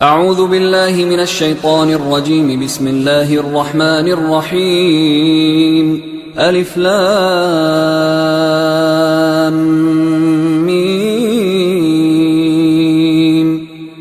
أعوذ بالله من الشيطان الرجيم. بسم الله الرحمن الرحيم. ألف لام ميم.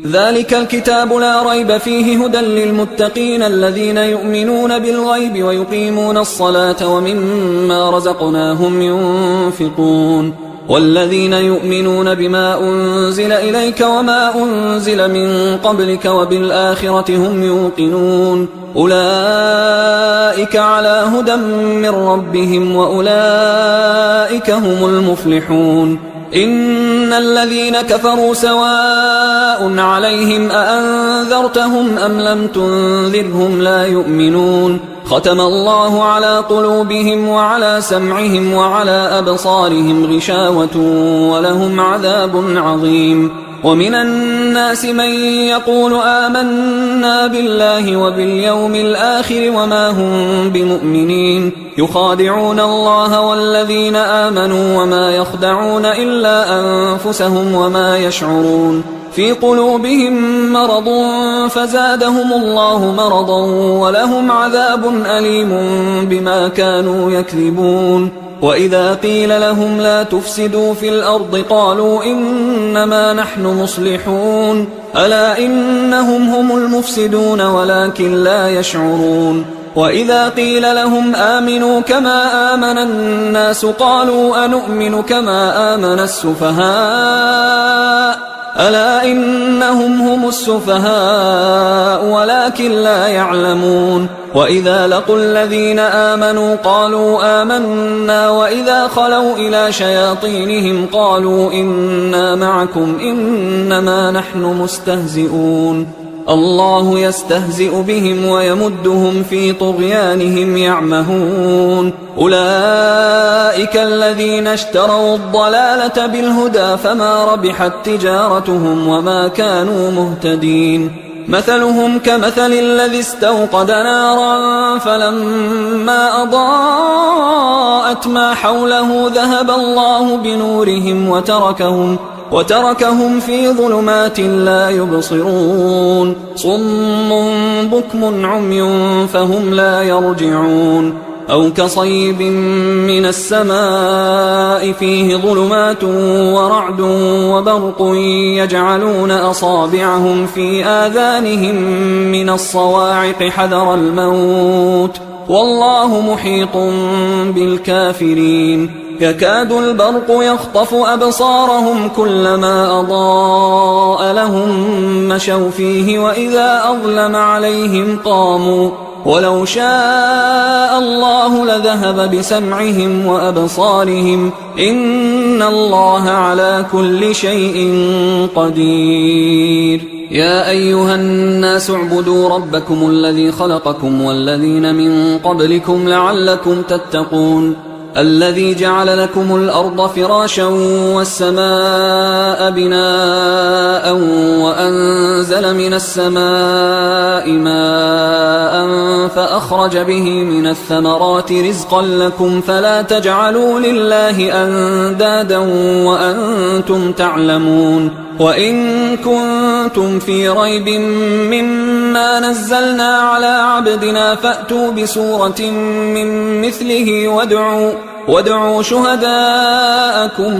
ذلك الكتاب لا ريب فيه هدى للمتقين الذين يؤمنون بالغيب ويقيمون الصلاة ومما رزقناهم ينفقون والذين يؤمنون بما أنزل إليك وما أنزل من قبلك وبالآخرة هم يوقنون أولئك على هدى من ربهم وأولئك هم المفلحون. إن الذين كفروا سواء عليهم أأنذرتهم أم لم تنذرهم لا يؤمنون ختم الله على قلوبهم وعلى سمعهم وعلى أبصارهم غشاوة ولهم عذاب عظيم. ومن الناس من يقول آمنا بالله وباليوم الآخر وما هم بمؤمنين يخادعون الله والذين آمنوا وما يخدعون إلا أنفسهم وما يشعرون في قلوبهم مرض فزادهم الله مرضا ولهم عذاب أليم بما كانوا يكذبون. وإذا قيل لهم لا تفسدوا في الأرض قالوا إنما نحن مصلحون ألا إنهم هم المفسدون ولكن لا يشعرون. وإذا قيل لهم آمنوا كما آمن الناس قالوا أنؤمن كما آمن السفهاء ألا إنهم هم السفهاء ولكن لا يعلمون. وإذا لقوا الذين آمنوا قالوا آمنا وإذا خلوا إلى شياطينهم قالوا إنا معكم إنما نحن مستهزئون الله يستهزئ بهم ويمدهم في طغيانهم يعمهون. أولئك الذين اشتروا الضلالة بالهدى فما ربحت تجارتهم وما كانوا مهتدين. مثلهم كمثل الذي استوقد نارا فلما أضاءت ما حوله ذهب الله بنورهم وتركهم في ظلمات لا يبصرون صم بكم عمي فهم لا يرجعون. أو كصيب من السماء فيه ظلمات ورعد وبرق يجعلون أصابعهم في آذانهم من الصواعق حذر الموت والله محيط بالكافرين. يكاد البرق يخطف أبصارهم كلما أضاء لهم مشوا فيه وإذا أظلم عليهم قاموا ولو شاء الله لذهب بسمعهم وأبصارهم إن الله على كل شيء قدير. يا أيها الناس اعبدوا ربكم الذي خلقكم والذين من قبلكم لعلكم تتقون الذي جعل لكم الأرض فراشا والسماء بناء وأنزل من السماء ماء فأخرج به من الثمرات رزقا لكم فلا تجعلوا لله أندادا وأنتم تعلمون. وإن كنتم في ريب مما نزلنا على عبدنا فأتوا بسورة من مثله وادعوا شهداءكم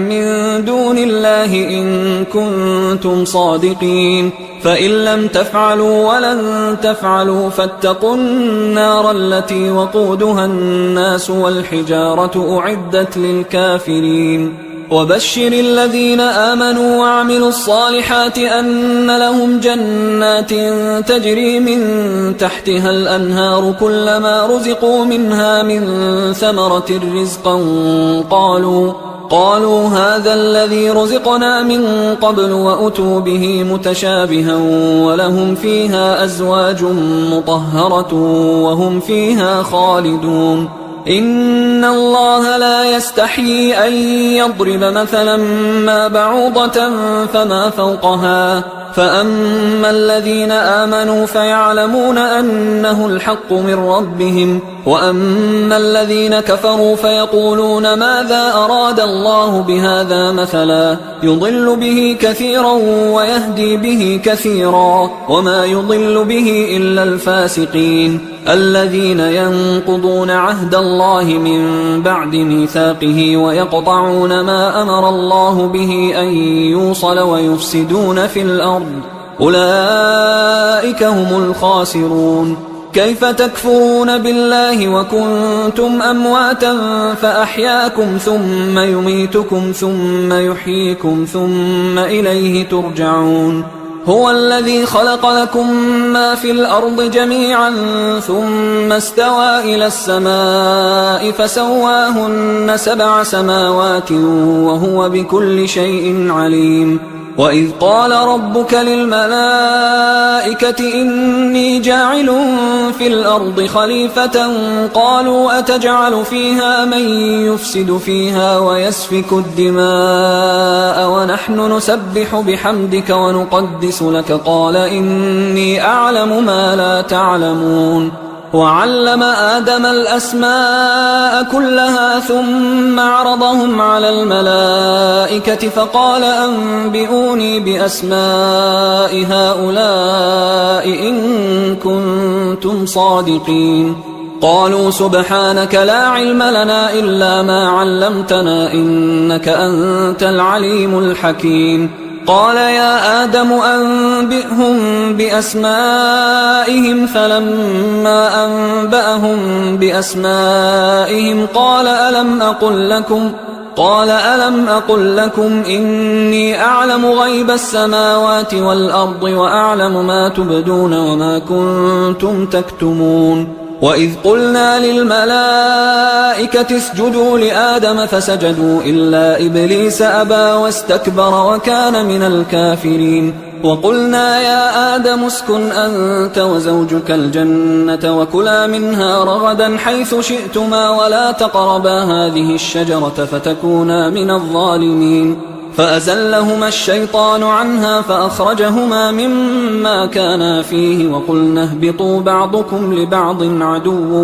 من دون الله إن كنتم صادقين فإن لم تفعلوا ولن تفعلوا فاتقوا النار التي وقودها الناس والحجارة أعدت للكافرين. وبشر الذين آمنوا وعملوا الصالحات أن لهم جنات تجري من تحتها الأنهار كلما رزقوا منها من ثمرة رزقا قالوا هذا الذي رزقنا من قبل وأتوا به متشابها ولهم فيها أزواج مطهرة وهم فيها خالدون. إن الله لا يستحيي أن يضرب مثلا ما بعوضة فما فوقها فأما الذين آمنوا فيعلمون أنه الحق من ربهم وأما الذين كفروا فيقولون ماذا أراد الله بهذا مثلا يضل به كثيرا ويهدي به كثيرا وما يضل به إلا الفاسقين الذين ينقضون عهد الله من بعد ميثاقه ويقطعون ما أمر الله به أن يوصل ويفسدون في الأرض أولئك هم الخاسرون. كيف تكفرون بالله وكنتم أمواتا فأحياكم ثم يميتكم ثم يحييكم ثم إليه ترجعون. هو الذي خلق لكم ما في الأرض جميعا ثم استوى إلى السماء فسواهن 7 سماوات وهو بكل شيء عليم. وإذ قال ربك للملائكة إني جاعل في الأرض خليفة قالوا أتجعل فيها من يفسد فيها ويسفك الدماء ونحن نسبح بحمدك ونقدس لك قال إني أعلم ما لا تعلمون. وعلم آدم الأسماء كلها ثم عرضهم على الملائكة فقال أنبئوني بأسماء هؤلاء إن كنتم صادقين. قالوا سبحانك لا علم لنا إلا ما علمتنا إنك أنت العليم الحكيم. قال يا آدم أنبئهم بأسمائهم فلما أنبأهم بأسمائهم قال ألم أقل لكم إني أعلم غيب السماوات والأرض وأعلم ما تبدون وما كنتم تكتمون. وإذ قلنا للملائكة اسجدوا لآدم فسجدوا إلا إبليس أبى واستكبر وكان من الكافرين. وقلنا يا آدم اسكن أنت وزوجك الجنة وكلا منها رغدا حيث شئتما ولا تقربا هذه الشجرة فتكونا من الظالمين. فأزلهما الشيطان عنها فأخرجهما مما كانا فيه وقلنا اهبطوا بعضكم لبعض عدو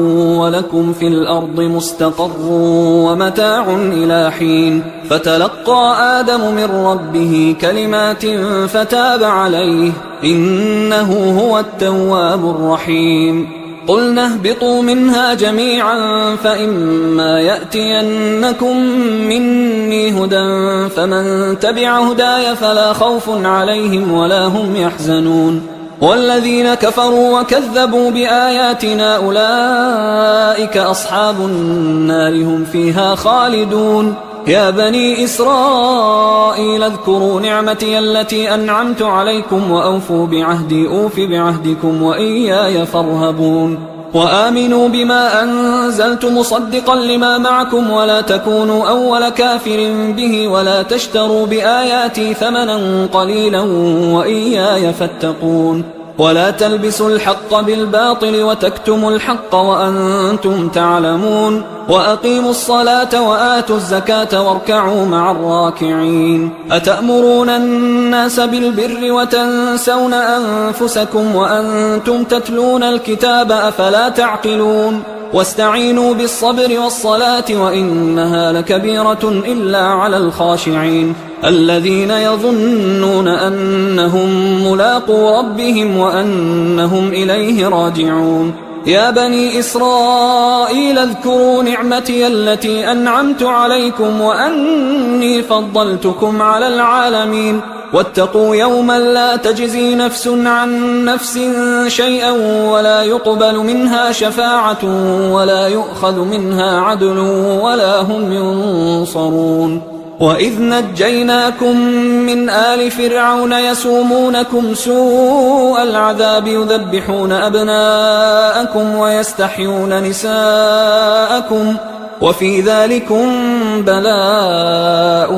ولكم في الأرض مستقر ومتاع إلى حين. فتلقى آدم من ربه كلمات فتاب عليه إنه هو التواب الرحيم. قلنا اهبطوا منها جميعا فإما يأتينكم مني هدى فمن تبع هداي فلا خوف عليهم ولا هم يحزنون. والذين كفروا وكذبوا بآياتنا أولئك أصحاب النار هم فيها خالدون. يا بني إسرائيل اذكروا نعمتي التي أنعمت عليكم وأوفوا بعهدي أوف بعهدكم وإياي فارهبون. وآمنوا بما أنزلت مصدقا لما معكم ولا تكونوا أول كافر به ولا تشتروا بآياتي ثمنا قليلا وإياي فاتقون. ولا تلبسوا الحق بالباطل وتكتموا الحق وأنتم تعلمون. وأقيموا الصلاة وآتوا الزكاة واركعوا مع الراكعين. أتأمرون الناس بالبر وتنسون أنفسكم وأنتم تتلون الكتاب أفلا تعقلون. واستعينوا بالصبر والصلاة وإنها لكبيرة إلا على الخاشعين الذين يظنون أنهم ملاقو ربهم وأنهم إليه راجعون. يا بني إسرائيل اذكروا نعمتي التي أنعمت عليكم وأني فضلتكم على العالمين. واتقوا يوما لا تجزي نفس عن نفس شيئا ولا يقبل منها شفاعة ولا يؤخذ منها عدل ولا هم ينصرون. وإذ نجيناكم من آل فرعون يسومونكم سوء العذاب يذبحون أبناءكم ويستحيون نساءكم وفي ذلكم بلاء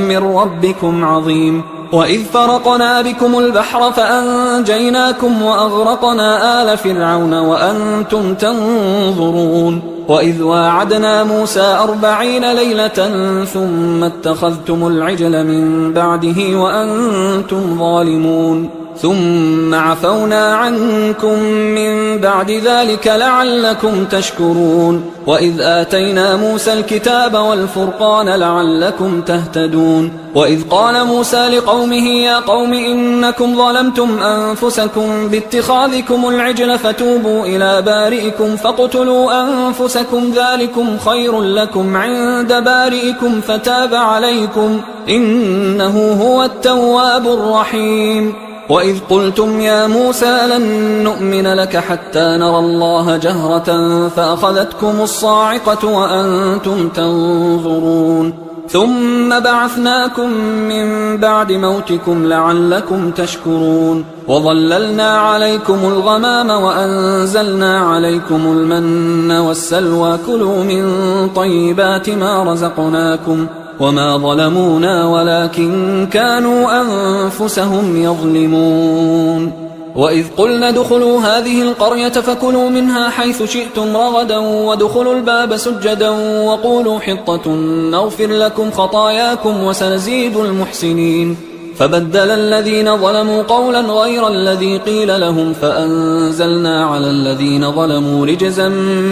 من ربكم عظيم. وإذ فرقنا بكم البحر فأنجيناكم وأغرقنا آل فرعون وأنتم تنظرون. وإذ واعدنا موسى 40 ليلة ثم اتخذتم العجل من بعده وأنتم ظالمون. ثم عفونا عنكم من بعد ذلك لعلكم تشكرون وإذ آتينا موسى الكتاب والفرقان لعلكم تهتدون وإذ قال موسى لقومه يا قوم إنكم ظلمتم أنفسكم باتخاذكم العجل فتوبوا إلى بارئكم فاقتلوا أنفسكم ذلكم خير لكم عند بارئكم فتاب عليكم إنه هو التواب الرحيم وإذ قلتم يا موسى لن نؤمن لك حتى نرى الله جهرة فأخذتكم الصاعقة وأنتم تنظرون ثم بعثناكم من بعد موتكم لعلكم تشكرون وظللنا عليكم الغمام وأنزلنا عليكم المن والسلوى كلوا من طيبات ما رزقناكم وما ظلمونا ولكن كانوا أنفسهم يظلمون وإذ قلنا ادخلوا هذه القرية فكلوا منها حيث شئتم رغدا وادخلوا الباب سجدا وقولوا حطة نغفر لكم خطاياكم وسنزيد المحسنين فبدل الذين ظلموا قولا غير الذي قيل لهم فأنزلنا على الذين ظلموا رجزا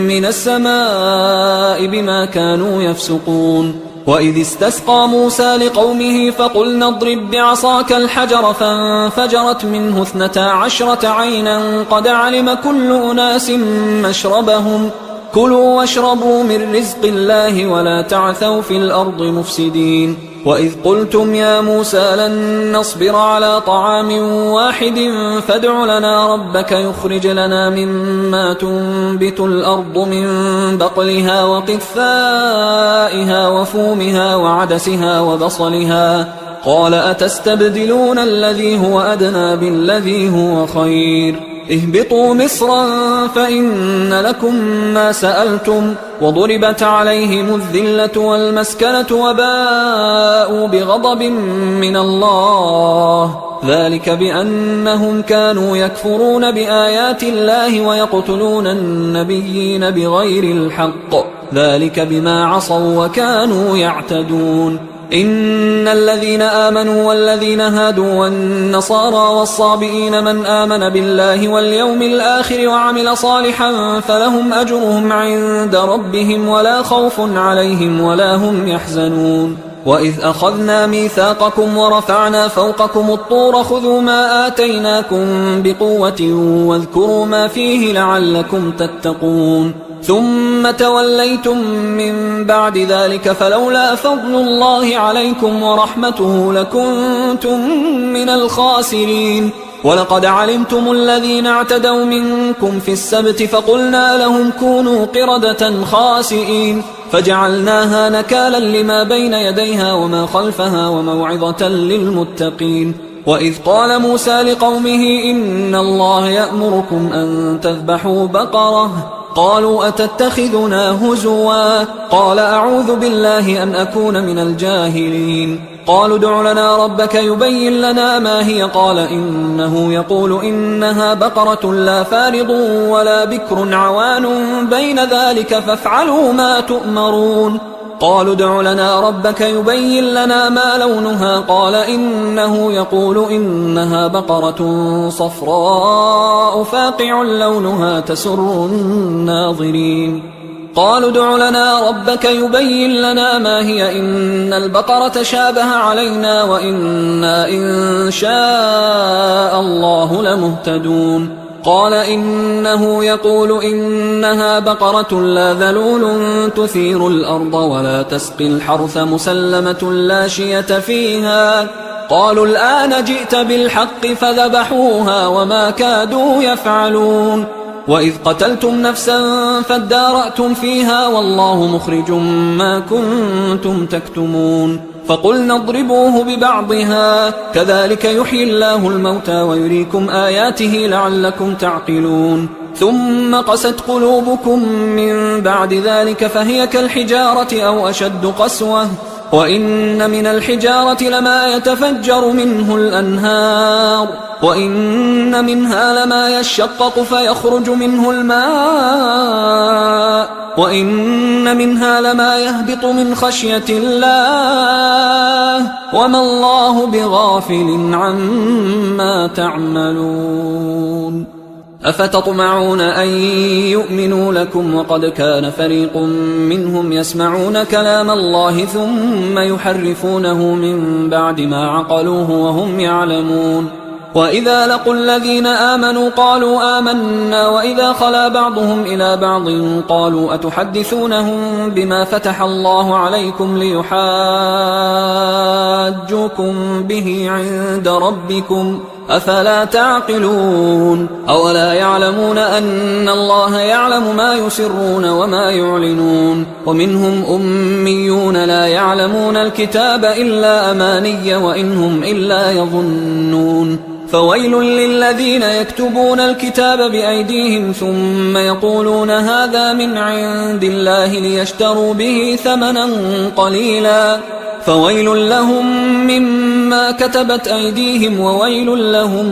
من السماء بما كانوا يفسقون وإذ استسقى موسى لقومه فقلنا اضرب بعصاك الحجر فانفجرت منه 12 عينا قد علم كل أناس مشربهم كلوا واشربوا من رزق الله ولا تعثوا في الأرض مفسدين وإذ قلتم يا موسى لن نصبر على طعام واحد فادع لنا ربك يخرج لنا مما تنبت الأرض من بقلها وقثائها وفومها وعدسها وبصلها قال أتستبدلون الذي هو أدنى بالذي هو خير اهبطوا مصرا فإن لكم ما سألتم وضربت عليهم الذلة والمسكنة وباءوا بغضب من الله ذلك بأنهم كانوا يكفرون بآيات الله ويقتلون النبيين بغير الحق ذلك بما عصوا وكانوا يعتدون إن الذين آمنوا والذين هادوا والنصارى والصابئين من آمن بالله واليوم الآخر وعمل صالحا فلهم أجرهم عند ربهم ولا خوف عليهم ولا هم يحزنون وإذ أخذنا ميثاقكم ورفعنا فوقكم الطور خذوا ما آتيناكم بقوة واذكروا ما فيه لعلكم تتقون ثم توليتم من بعد ذلك فلولا فضل الله عليكم ورحمته لكنتم من الخاسرين ولقد علمتم الذين اعتدوا منكم في السبت فقلنا لهم كونوا قردة خاسئين فجعلناها نكالا لما بين يديها وما خلفها وموعظة للمتقين وإذ قال موسى لقومه إن الله يأمركم أن تذبحوا بقرة قالوا أتتخذنا هزوا قال أعوذ بالله أن أكون من الجاهلين قالوا ادع لنا ربك يبين لنا ما هي قال إنه يقول إنها بقرة لا فارض ولا بكر عوان بين ذلك فافعلوا ما تؤمرون قالوا ادع لنا ربك يبين لنا ما لونها قال إنه يقول إنها بقرة صفراء فاقع لونها تسر الناظرين قالوا ادع لنا ربك يبين لنا ما هي إن البقرة شابه علينا وإنا إن شاء الله لمهتدون قال إنه يقول إنها بقرة لا ذلول تثير الأرض ولا تسقي الحرث مسلمة لا شية فيها قالوا الآن جئت بالحق فذبحوها وما كادوا يفعلون وإذ قتلتم نفسا فادارأتم فيها والله مخرج ما كنتم تكتمون فقلنا اضربوه ببعضها كذلك يحيي الله الموتى ويريكم آياته لعلكم تعقلون ثم قست قلوبكم من بعد ذلك فهي كالحجارة أو أشد قسوة وإن من الحجارة لما يتفجر منه الأنهار وإن منها لما يشقق فيخرج منه الماء وإن منها لما يهبط من خشية الله وما الله بغافل عما تعملون أفتطمعون أن يؤمنوا لكم وقد كان فريق منهم يسمعون كلام الله ثم يحرفونه من بعد ما عقلوه وهم يعلمون وإذا لقوا الذين آمنوا قالوا آمنا وإذا خلا بعضهم إلى بعض قالوا أتحدثونهم بما فتح الله عليكم ليحاجوكم به عند ربكم أفلا تعقلون أولا يعلمون أن الله يعلم ما يسرون وما يعلنون ومنهم أميون لا يعلمون الكتاب إلا أماني وإنهم إلا يظنون فويل للذين يكتبون الكتاب بأيديهم ثم يقولون هذا من عند الله ليشتروا به ثمنا قليلا فويل لهم مما كتبت أيديهم وويل لهم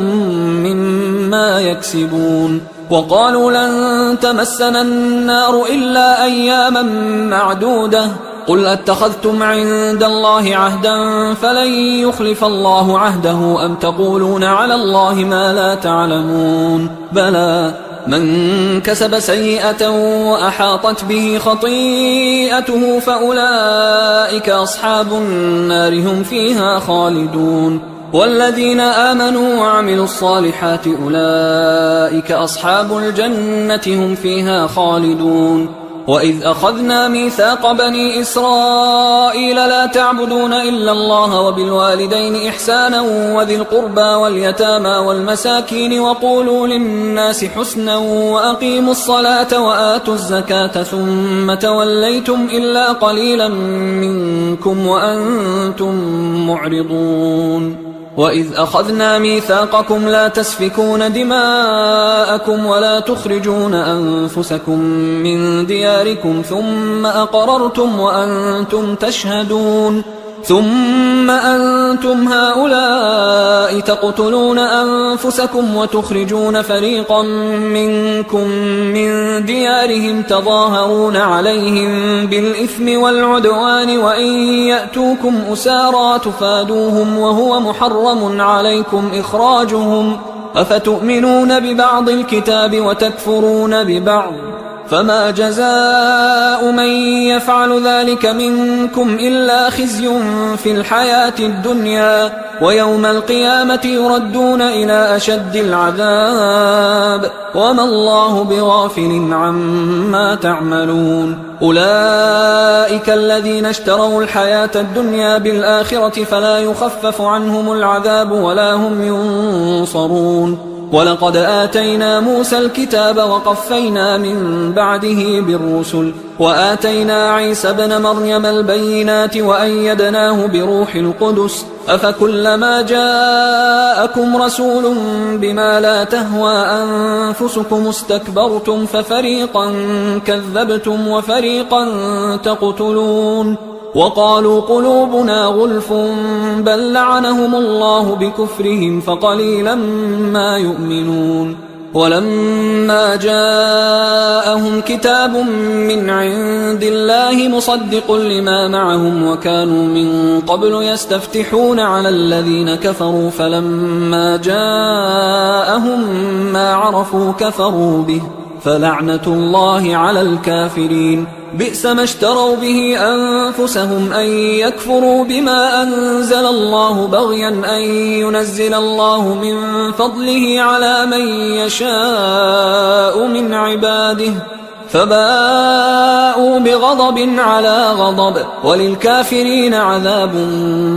مما يكسبون وقالوا لن تمسنا النار إلا أياما معدودة قل أتخذتم عند الله عهدا فلن يخلف الله عهده أم تقولون على الله ما لا تعلمون بلى من كسب سيئة وأحاطت به خطيئته فأولئك أصحاب النار هم فيها خالدون والذين آمنوا وعملوا الصالحات أولئك أصحاب الجنة هم فيها خالدون وإذ أخذنا ميثاق بني إسرائيل لا تعبدون إلا الله وبالوالدين إحسانا وذي القربى واليتامى والمساكين وقولوا للناس حسنا وأقيموا الصلاة وآتوا الزكاة ثم توليتم إلا قليلا منكم وأنتم معرضون وإذ أخذنا ميثاقكم لا تسفكون دماءكم ولا تخرجون أنفسكم من دياركم ثم أقررتم وأنتم تشهدون ثم أنتم هؤلاء تقتلون أنفسكم وتخرجون فريقا منكم من ديارهم تظاهرون عليهم بالإثم والعدوان وإن يأتوكم أسارى تفادوهم وهو محرم عليكم إخراجهم أفتؤمنون ببعض الكتاب وتكفرون ببعض فما جزاء من يفعل ذلك منكم إلا خزي في الحياة الدنيا ويوم القيامة يردون إلى أشد العذاب وما الله بغافل عما تعملون أولئك الذين اشتروا الحياة الدنيا بالآخرة فلا يخفف عنهم العذاب ولا هم ينصرون ولقد آتينا موسى الكتاب وقفينا من بعده بالرسل وآتينا عيسى ابن مريم البينات وأيدناه بروح القدس أفكلما جاءكم رسول بما لا تهوى أنفسكم استكبرتم ففريقا كذبتم وفريقا تقتلون وقالوا قلوبنا غلف بل لعنهم الله بكفرهم فقليلا ما يؤمنون ولما جاءهم كتاب من عند الله مصدق لما معهم وكانوا من قبل يستفتحون على الذين كفروا فلما جاءهم ما عرفوا كفروا به فلعنة الله على الكافرين بئس ما اشتروا به أنفسهم أن يكفروا بما أنزل الله بغيا أن ينزل الله من فضله على من يشاء من عباده فباءوا بغضب على غضب وللكافرين عذاب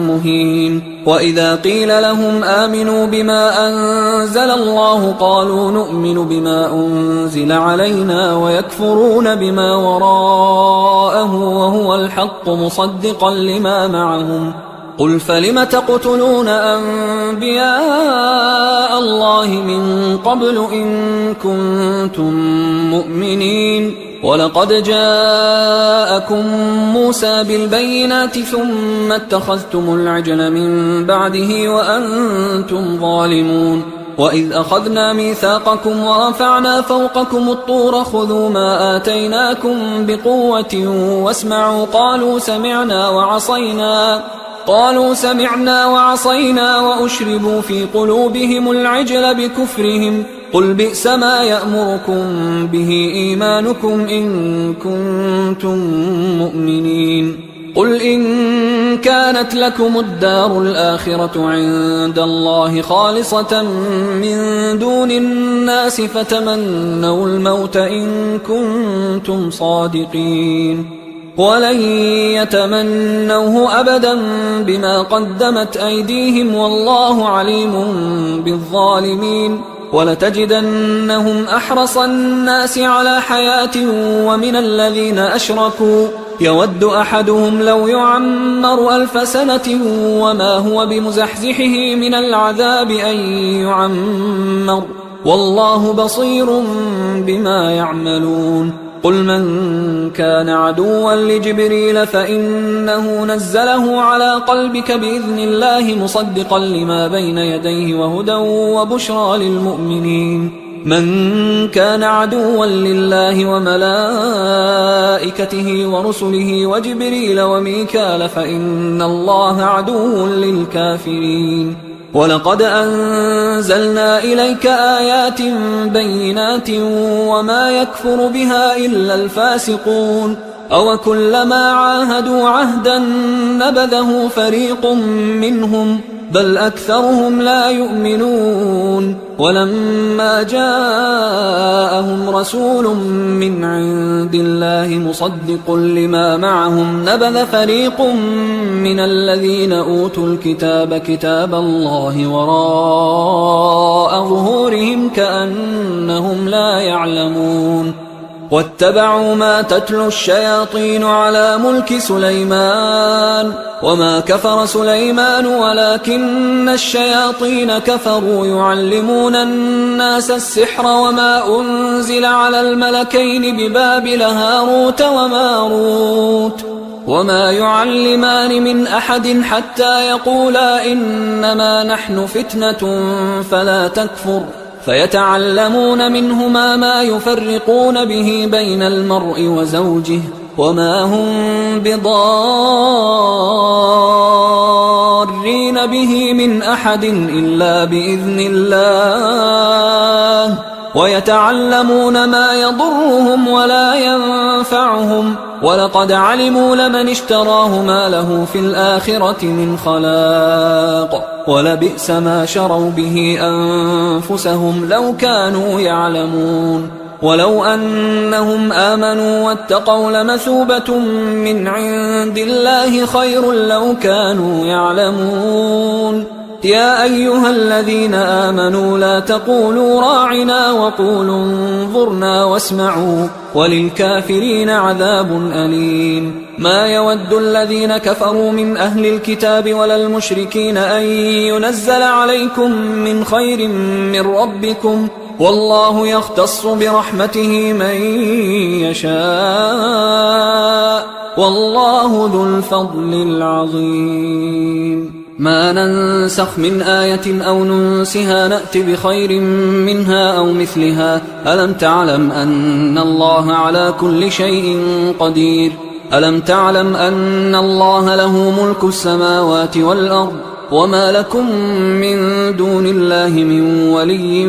مهين وإذا قيل لهم آمنوا بما أنزل الله قالوا نؤمن بما أنزل علينا ويكفرون بما وراءه وهو الحق مصدقا لما معهم قل فلم تقتلون أنبياء الله من قبل إن كنتم مؤمنين ولقد جاءكم موسى بالبينات ثم اتخذتم العجل من بعده وأنتم ظالمون وإذ أخذنا ميثاقكم ورفعنا فوقكم الطور خذوا ما آتيناكم بقوة واسمعوا قالوا سمعنا وعصينا وأشربوا في قلوبهم العجل بكفرهم قل بئس ما يأمركم به إيمانكم إن كنتم مؤمنين قل إن كانت لكم الدار الآخرة عند الله خالصة من دون الناس فتمنوا الموت إن كنتم صادقين ولن يتمنوه أبدا بما قدمت أيديهم والله عليم بالظالمين ولتجدنهم أحرص الناس على حياة ومن الذين أشركوا يود أحدهم لو يعمر 1000 سنة وما هو بمزحزحه من العذاب أن يعمر والله بصير بما يعملون قل من كان عدوا لجبريل فإنه نزله على قلبك بإذن الله مصدقا لما بين يديه وهدى وبشرى للمؤمنين من كان عدوا لله وملائكته ورسله وجبريل وميكال فإن الله عدو للكافرين ولقد أنزلنا إليك آيات بينات وما يكفر بها إلا الفاسقون أوكلما عاهدوا عهدا نبذه فريق منهم بل أكثرهم لا يؤمنون ولما جاءهم رسول من عند الله مصدق لما معهم نبذ فريق من الذين أوتوا الكتاب كتاب الله وراء ظهورهم كأنهم لا يعلمون واتبعوا ما تتلو الشياطين على ملك سليمان وما كفر سليمان ولكن الشياطين كفروا يعلمون الناس السحر وما أنزل على الملكين ببابل هاروت وماروت وما يعلمان من أحد حتى يقولا إنما نحن فتنة فلا تكفر فيتعلمون منهما ما يفرقون به بين المرء وزوجه وما هم بضارين به من أحد إلا بإذن الله ويتعلمون ما يضرهم ولا ينفعهم ولقد علموا لمن اشتراه ما له في الآخرة من خلاق ولبئس ما شروا به أنفسهم لو كانوا يعلمون ولو أنهم آمنوا واتقوا لمثوبة من عند الله خير لو كانوا يعلمون يا أيها الذين آمنوا لا تقولوا راعنا وقولوا انظرنا واسمعوا وللكافرين عذاب أليم ما يود الذين كفروا من أهل الكتاب ولا المشركين أن ينزل عليكم من خير من ربكم والله يختص برحمته من يشاء والله ذو الفضل العظيم ما ننسخ من آية أو ننسها نأت بخير منها أو مثلها ألم تعلم أن الله على كل شيء قدير ألم تعلم أن الله له ملك السماوات والأرض وما لكم من دون الله من ولي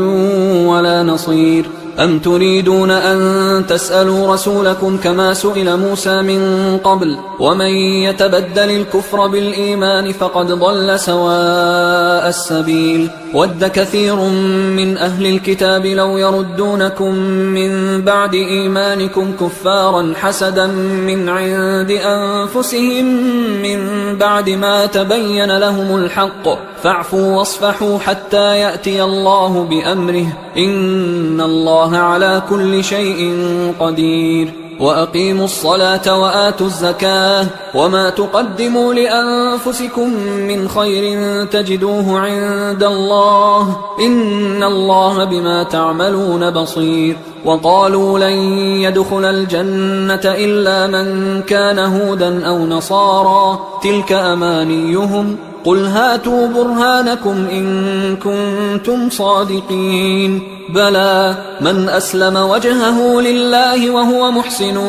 ولا نصير أم تريدون أن تسألوا رسولكم كما سئل موسى من قبل ومن يتبدل الكفر بالإيمان فقد ضل سواء السبيل ود كثير من أهل الكتاب لو يردونكم من بعد إيمانكم كفارا حسدا من عند أنفسهم من بعد ما تبين لهم الحق فاعفوا واصفحوا حتى يأتي الله بأمره إن الله على كل شيء قدير وأقيموا الصلاة وآتوا الزكاة وما تقدموا لأنفسكم من خير تجدوه عند الله إن الله بما تعملون بصير. وقالوا لن يدخل الجنة إلا من كان هودا أو نصارى تلك أمانيهم قل هاتوا برهانكم إن كنتم صادقين بلى من أسلم وجهه لله وهو محسن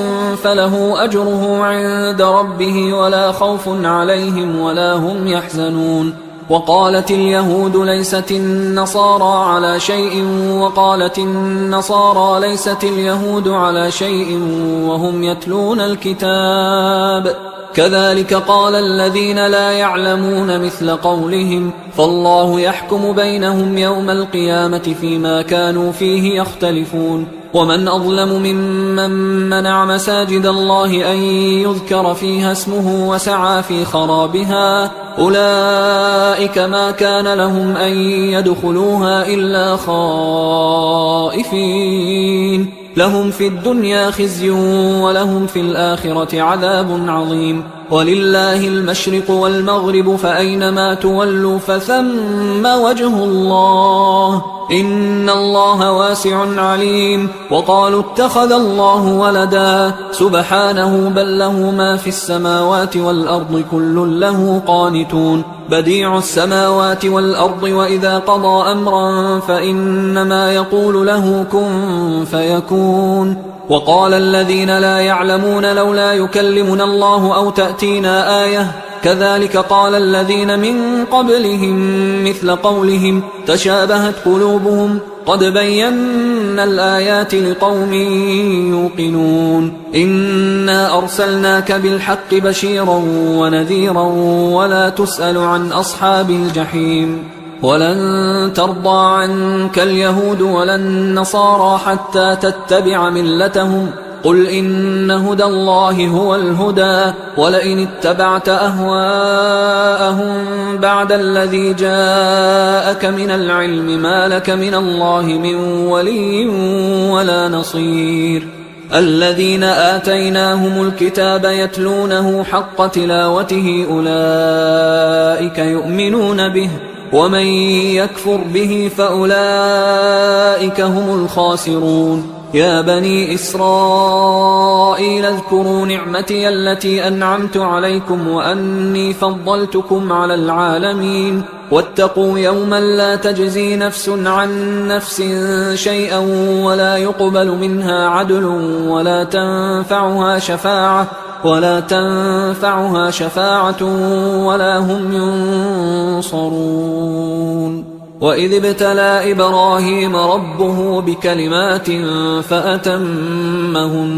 فله أجره عند ربه ولا خوف عليهم ولا هم يحزنون. وقالت اليهود ليست النصارى على شيء وقالت النصارى ليست اليهود على شيء وهم يتلون الكتاب كذلك قال الذين لا يعلمون مثل قولهم فالله يحكم بينهم يوم القيامة فيما كانوا فيه يختلفون. ومن أظلم ممن منع مساجد الله أن يذكر فيها اسمه وسعى في خرابها أولئك ما كان لهم أن يدخلوها إلا خائفين لهم في الدنيا خزي ولهم في الآخرة عذاب عظيم. ولله المشرق والمغرب فأينما تولوا فثم وجه الله إن الله واسع عليم. وقالوا اتخذ الله ولدا سبحانه بل له ما في السماوات والأرض كل له قانتون بديع السماوات والأرض وإذا قضى أمرا فإنما يقول له كن فيكون. وقال الذين لا يعلمون لولا يكلمنا الله أو تأتينا آية كذلك قال الذين من قبلهم مثل قولهم تشابهت قلوبهم قد بينا الآيات لقوم يوقنون. إنا أرسلناك بالحق بشيرا ونذيرا ولا تسأل عن أصحاب الجحيم. ولن ترضى عنك اليهود ولا النصارى حتى تتبع ملتهم قل إن هدى الله هو الهدى ولئن اتبعت أهواءهم بعد الذي جاءك من العلم ما لك من الله من ولي ولا نصير. الذين آتيناهم الكتاب يتلونه حق تلاوته أولئك يؤمنون به ومن يكفر به فأولئك هم الخاسرون. يا بني إسرائيل اذكروا نعمتي التي أنعمت عليكم وأني فضلتكم على العالمين واتقوا يوما لا تجزي نفس عن نفس شيئا ولا يقبل منها عدل ولا تنفعها شفاعة ولا هم ينصرون. وإذ ابتلى إبراهيم ربه بكلمات فأتمهن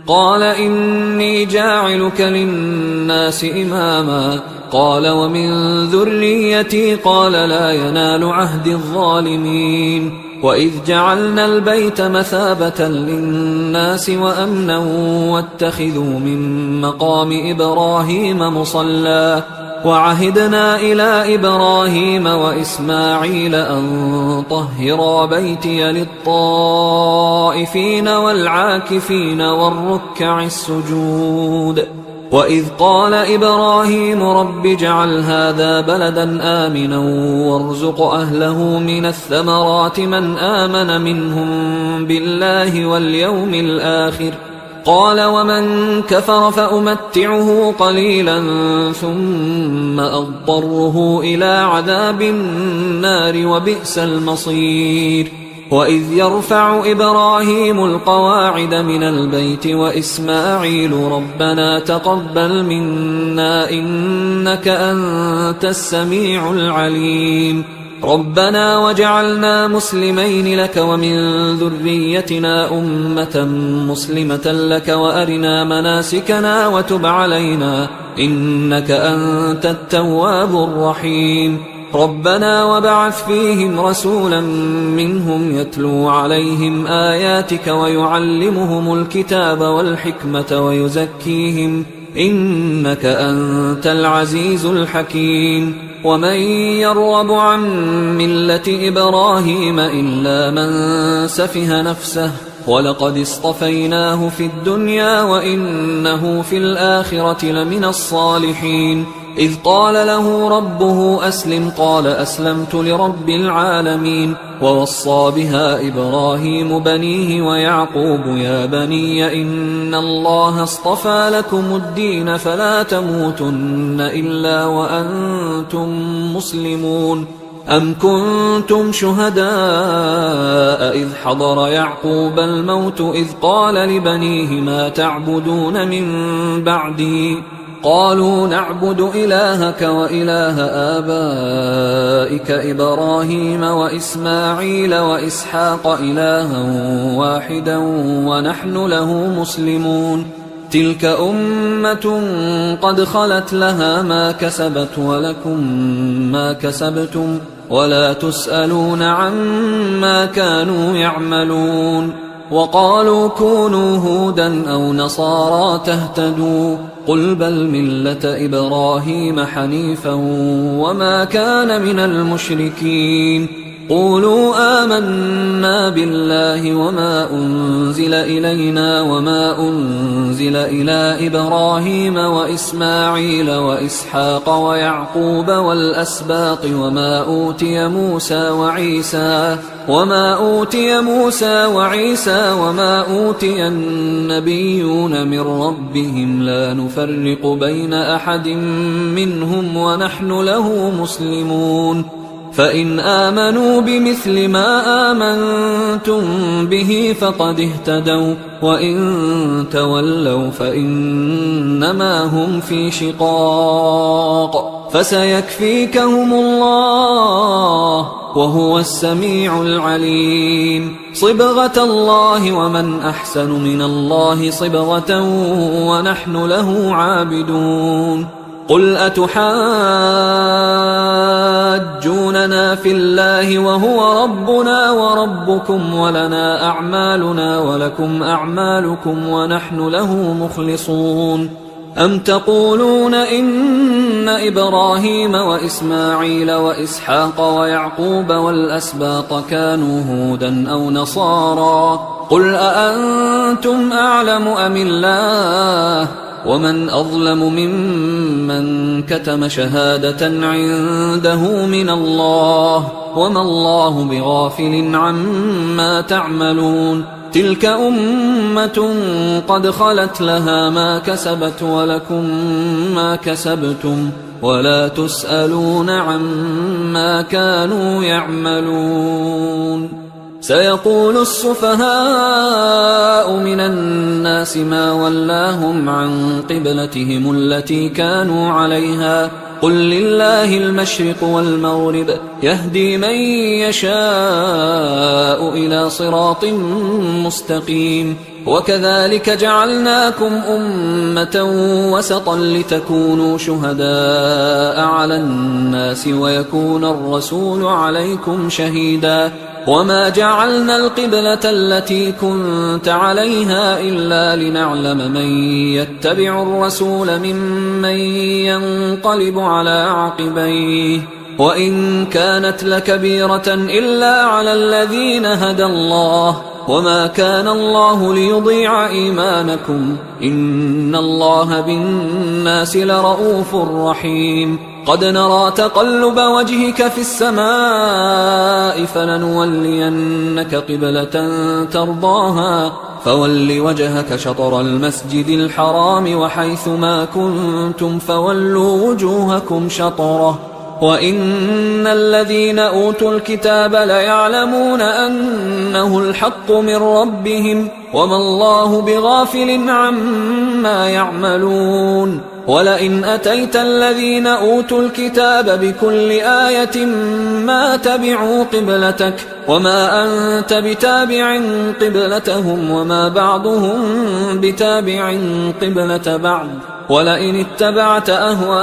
قال إني جاعلك للناس إماما قال ومن ذريتي قال لا ينال عهد الظالمين. وإذ جعلنا البيت مثابة للناس وأمنا واتخذوا من مقام إبراهيم مصلى وعهدنا إلى إبراهيم وإسماعيل أن طهرا بيتي للطائفين والعاكفين والركع السجود. وإذ قال إبراهيم رب اجعل هذا بلدا آمنا وارزق أهله من الثمرات من آمن منهم بالله واليوم الآخر قال ومن كفر فأمتعه قليلا ثم أضطره إلى عذاب النار وبئس المصير. وإذ يرفع إبراهيم القواعد من البيت وإسماعيل ربنا تقبل منا إنك أنت السميع العليم ربنا وجعلنا مسلمين لك ومن ذريتنا أمة مسلمة لك وأرنا مناسكنا وتب علينا إنك أنت التواب الرحيم ربنا وبعث فيهم رسولا منهم يتلو عليهم آياتك ويعلمهم الكتاب والحكمة ويزكيهم إنك أنت العزيز الحكيم. ومن يرغب عن ملة إبراهيم إلا من سفه نفسه ولقد اصطفيناه في الدنيا وإنه في الآخرة لمن الصالحين. إذ قال له ربه أسلم قال أسلمت لرب العالمين. ووصى بها إبراهيم بنيه ويعقوب يا بني إن الله اصطفى لكم الدين فلا تموتن إلا وأنتم مسلمون. أم كنتم شهداء إذ حضر يعقوب الموت إذ قال لبنيه ما تعبدون من بعدي قالوا نعبد إلهك وإله آبائك إبراهيم وإسماعيل وإسحاق إلها واحدا ونحن له مسلمون. تلك أمة قد خلت لها ما كسبت ولكم ما كسبتم ولا تسألون عما كانوا يعملون. وقالوا كونوا هودا أو نصارى تهتدوا قل بل ملة إبراهيم حنيفا وما كان من المشركين. قولوا آمنا بالله وما أنزل إلينا وما أنزل إلى إبراهيم وإسماعيل وإسحاق ويعقوب والأسباط وما أوتي موسى وعيسى وما أوتي النبيون من ربهم لا نفرق بين أحد منهم ونحن له مسلمون. فإن آمنوا بمثل ما آمنتم به فقد اهتدوا وإن تولوا فإنما هم في شقاق فسيكفيكهم الله وهو السميع العليم. صبغة الله ومن أحسن من الله صبغة ونحن له عابدون. قل أتحاجوننا في الله وهو ربنا وربكم ولنا أعمالنا ولكم أعمالكم ونحن له مخلصون. أم تقولون إن إبراهيم وإسماعيل وإسحاق ويعقوب والأسباط كانوا هودا أو نصارى قل أأنتم أعلم أم الله ومن أظلم ممن كتم شهادة عنده من الله وما الله بغافل عما تعملون. تلك أمة قد خلت لها ما كسبت ولكم ما كسبتم ولا تسألون عما كانوا يعملون. سيقول السفهاء من الناس ما ولاهم عن قبلتهم التي كانوا عليها قل لله المشرق والمغرب يهدي من يشاء إلى صراط مستقيم. وكذلك جعلناكم أمة وسطا لتكونوا شهداء على الناس ويكون الرسول عليكم شهيدا. وما جعلنا القبلة التي كنت عليها إلا لنعلم من يتبع الرسول ممن ينقلب على عقبيه وإن كانت لكبيرة إلا على الذين هدى الله وما كان الله ليضيع إيمانكم إن الله بالناس لرؤوف رحيم. قد نرى تقلب وجهك في السماء فلنولينك قبلة ترضاها فول وجهك شطر المسجد الحرام وحيث ما كنتم فولوا وجوهكم شطره وإن الذين أوتوا الكتاب ليعلمون أنه الحق من ربهم وما الله بغافل عما يعملون. ولئن أتيت الذين أوتوا الكتاب بكل آية ما تبعوا قبلتك وما أنت بتابع قبلتهم وما بعضهم بتابع قبلة بعض ولئن اتبعت أهواءهم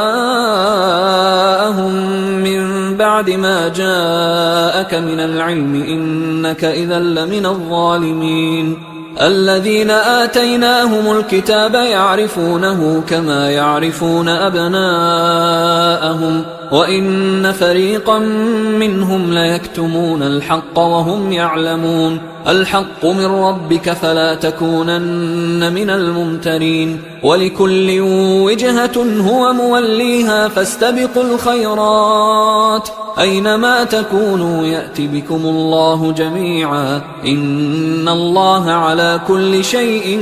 من بعد ما جاءك من العلم إنك إذا لمن الظالمين. الذين آتيناهم الكتاب يعرفونه كما يعرفون أبناءهم وإن فريقا منهم ليكتمون الحق وهم يعلمون الحق من ربك فلا تكونن من الممترين ولكل وجهة هو موليها فاستبقوا الخيرات أينما تكونوا يأت بكم الله جميعا إن الله على كل شيء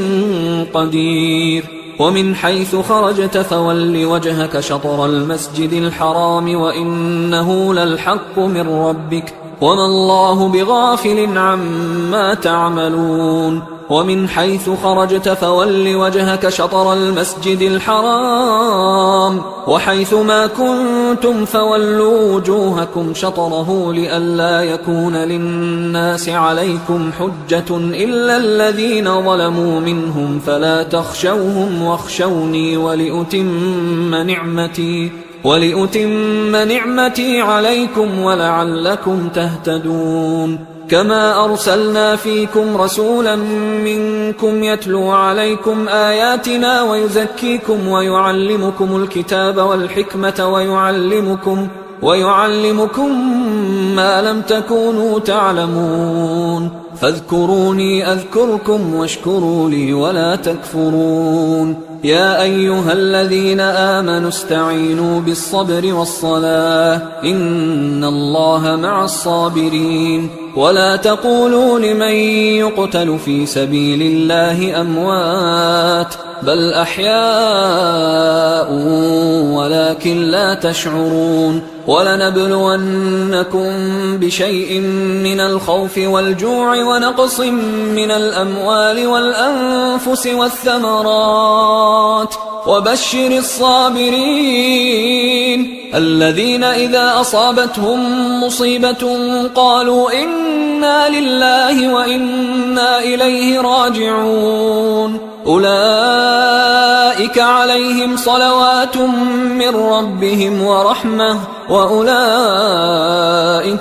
قدير ومن حيث خرجت فول وجهك شطر المسجد الحرام وإنه للحق من ربك وما الله بغافل عما تعملون ومن حيث خرجت فول وجهك شطر المسجد الحرام وحيث ما كنتم فولوا وجوهكم شطره لئلا يكون للناس عليكم حجة إلا الذين ظلموا منهم فلا تخشوهم واخشوني ولأتم نعمتي عليكم ولعلكم تهتدون كما أرسلنا فيكم رسولا منكم يتلو عليكم آياتنا ويزكيكم ويعلمكم الكتاب والحكمة ويعلمكم ما لم تكونوا تعلمون فاذكروني أذكركم واشكروا لي ولا تكفرون يا أيها الذين آمنوا استعينوا بالصبر والصلاة إن الله مع الصابرين ولا تقولوا لمن يقتل في سبيل الله أموات بل أحياء ولكن لا تشعرون ولنبلونكم بشيء من الخوف والجوع ونقص من الأموال والأنفس والثمرات وبشر الصابرين الذين إذا أصابتهم مصيبة قالوا إنا لله وإنا إليه راجعون أولئك عليهم صلوات من ربهم ورحمة وأولئك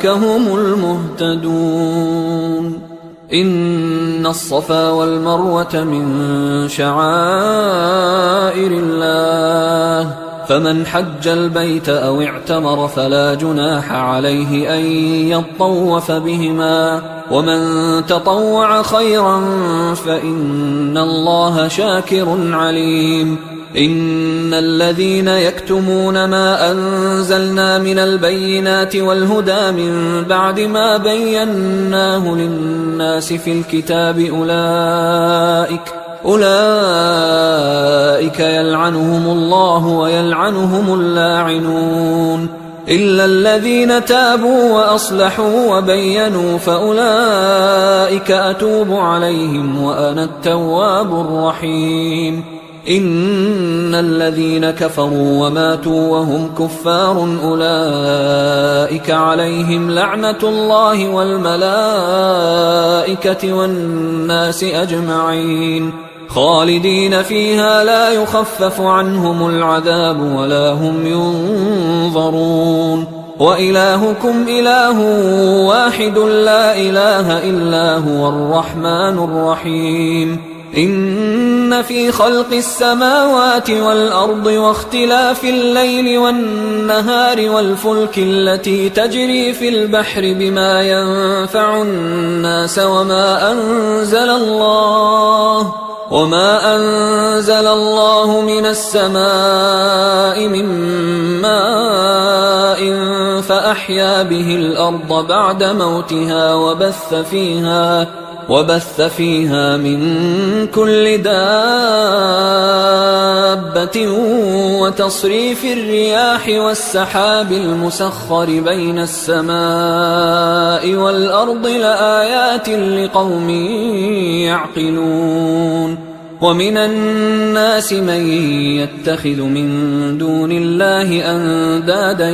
هم المهتدون إن الصفا والمروة من شعائر الله فمن حج البيت أو اعتمر فلا جناح عليه أن يطوف بهما ومن تطوع خيرا فإن الله شاكر عليم إن الذين يكتمون ما أنزلنا من البينات والهدى من بعد ما بيناه للناس في الكتاب أولئك يلعنهم الله ويلعنهم اللاعنون إلا الذين تابوا وأصلحوا وبينوا فأولئك أتوب عليهم وأنا التواب الرحيم إن الذين كفروا وماتوا وهم كفار أولئك عليهم لعنة الله والملائكة والناس أجمعين خالدين فيها لا يخفف عنهم العذاب ولا هم ينظرون وإلهكم إله واحد لا إله إلا هو الرحمن الرحيم إن في خلق السماوات والأرض واختلاف الليل والنهار والفلك التي تجري في البحر بما ينفع الناس وما أنزل الله من السماء من ماء فأحيا به الأرض بعد موتها وبث فيها من كل دابة وتصريف الرياح والسحاب المسخر بين السماء والأرض لآيات لقوم يعقلون ومن الناس من يتخذ من دون الله أندادا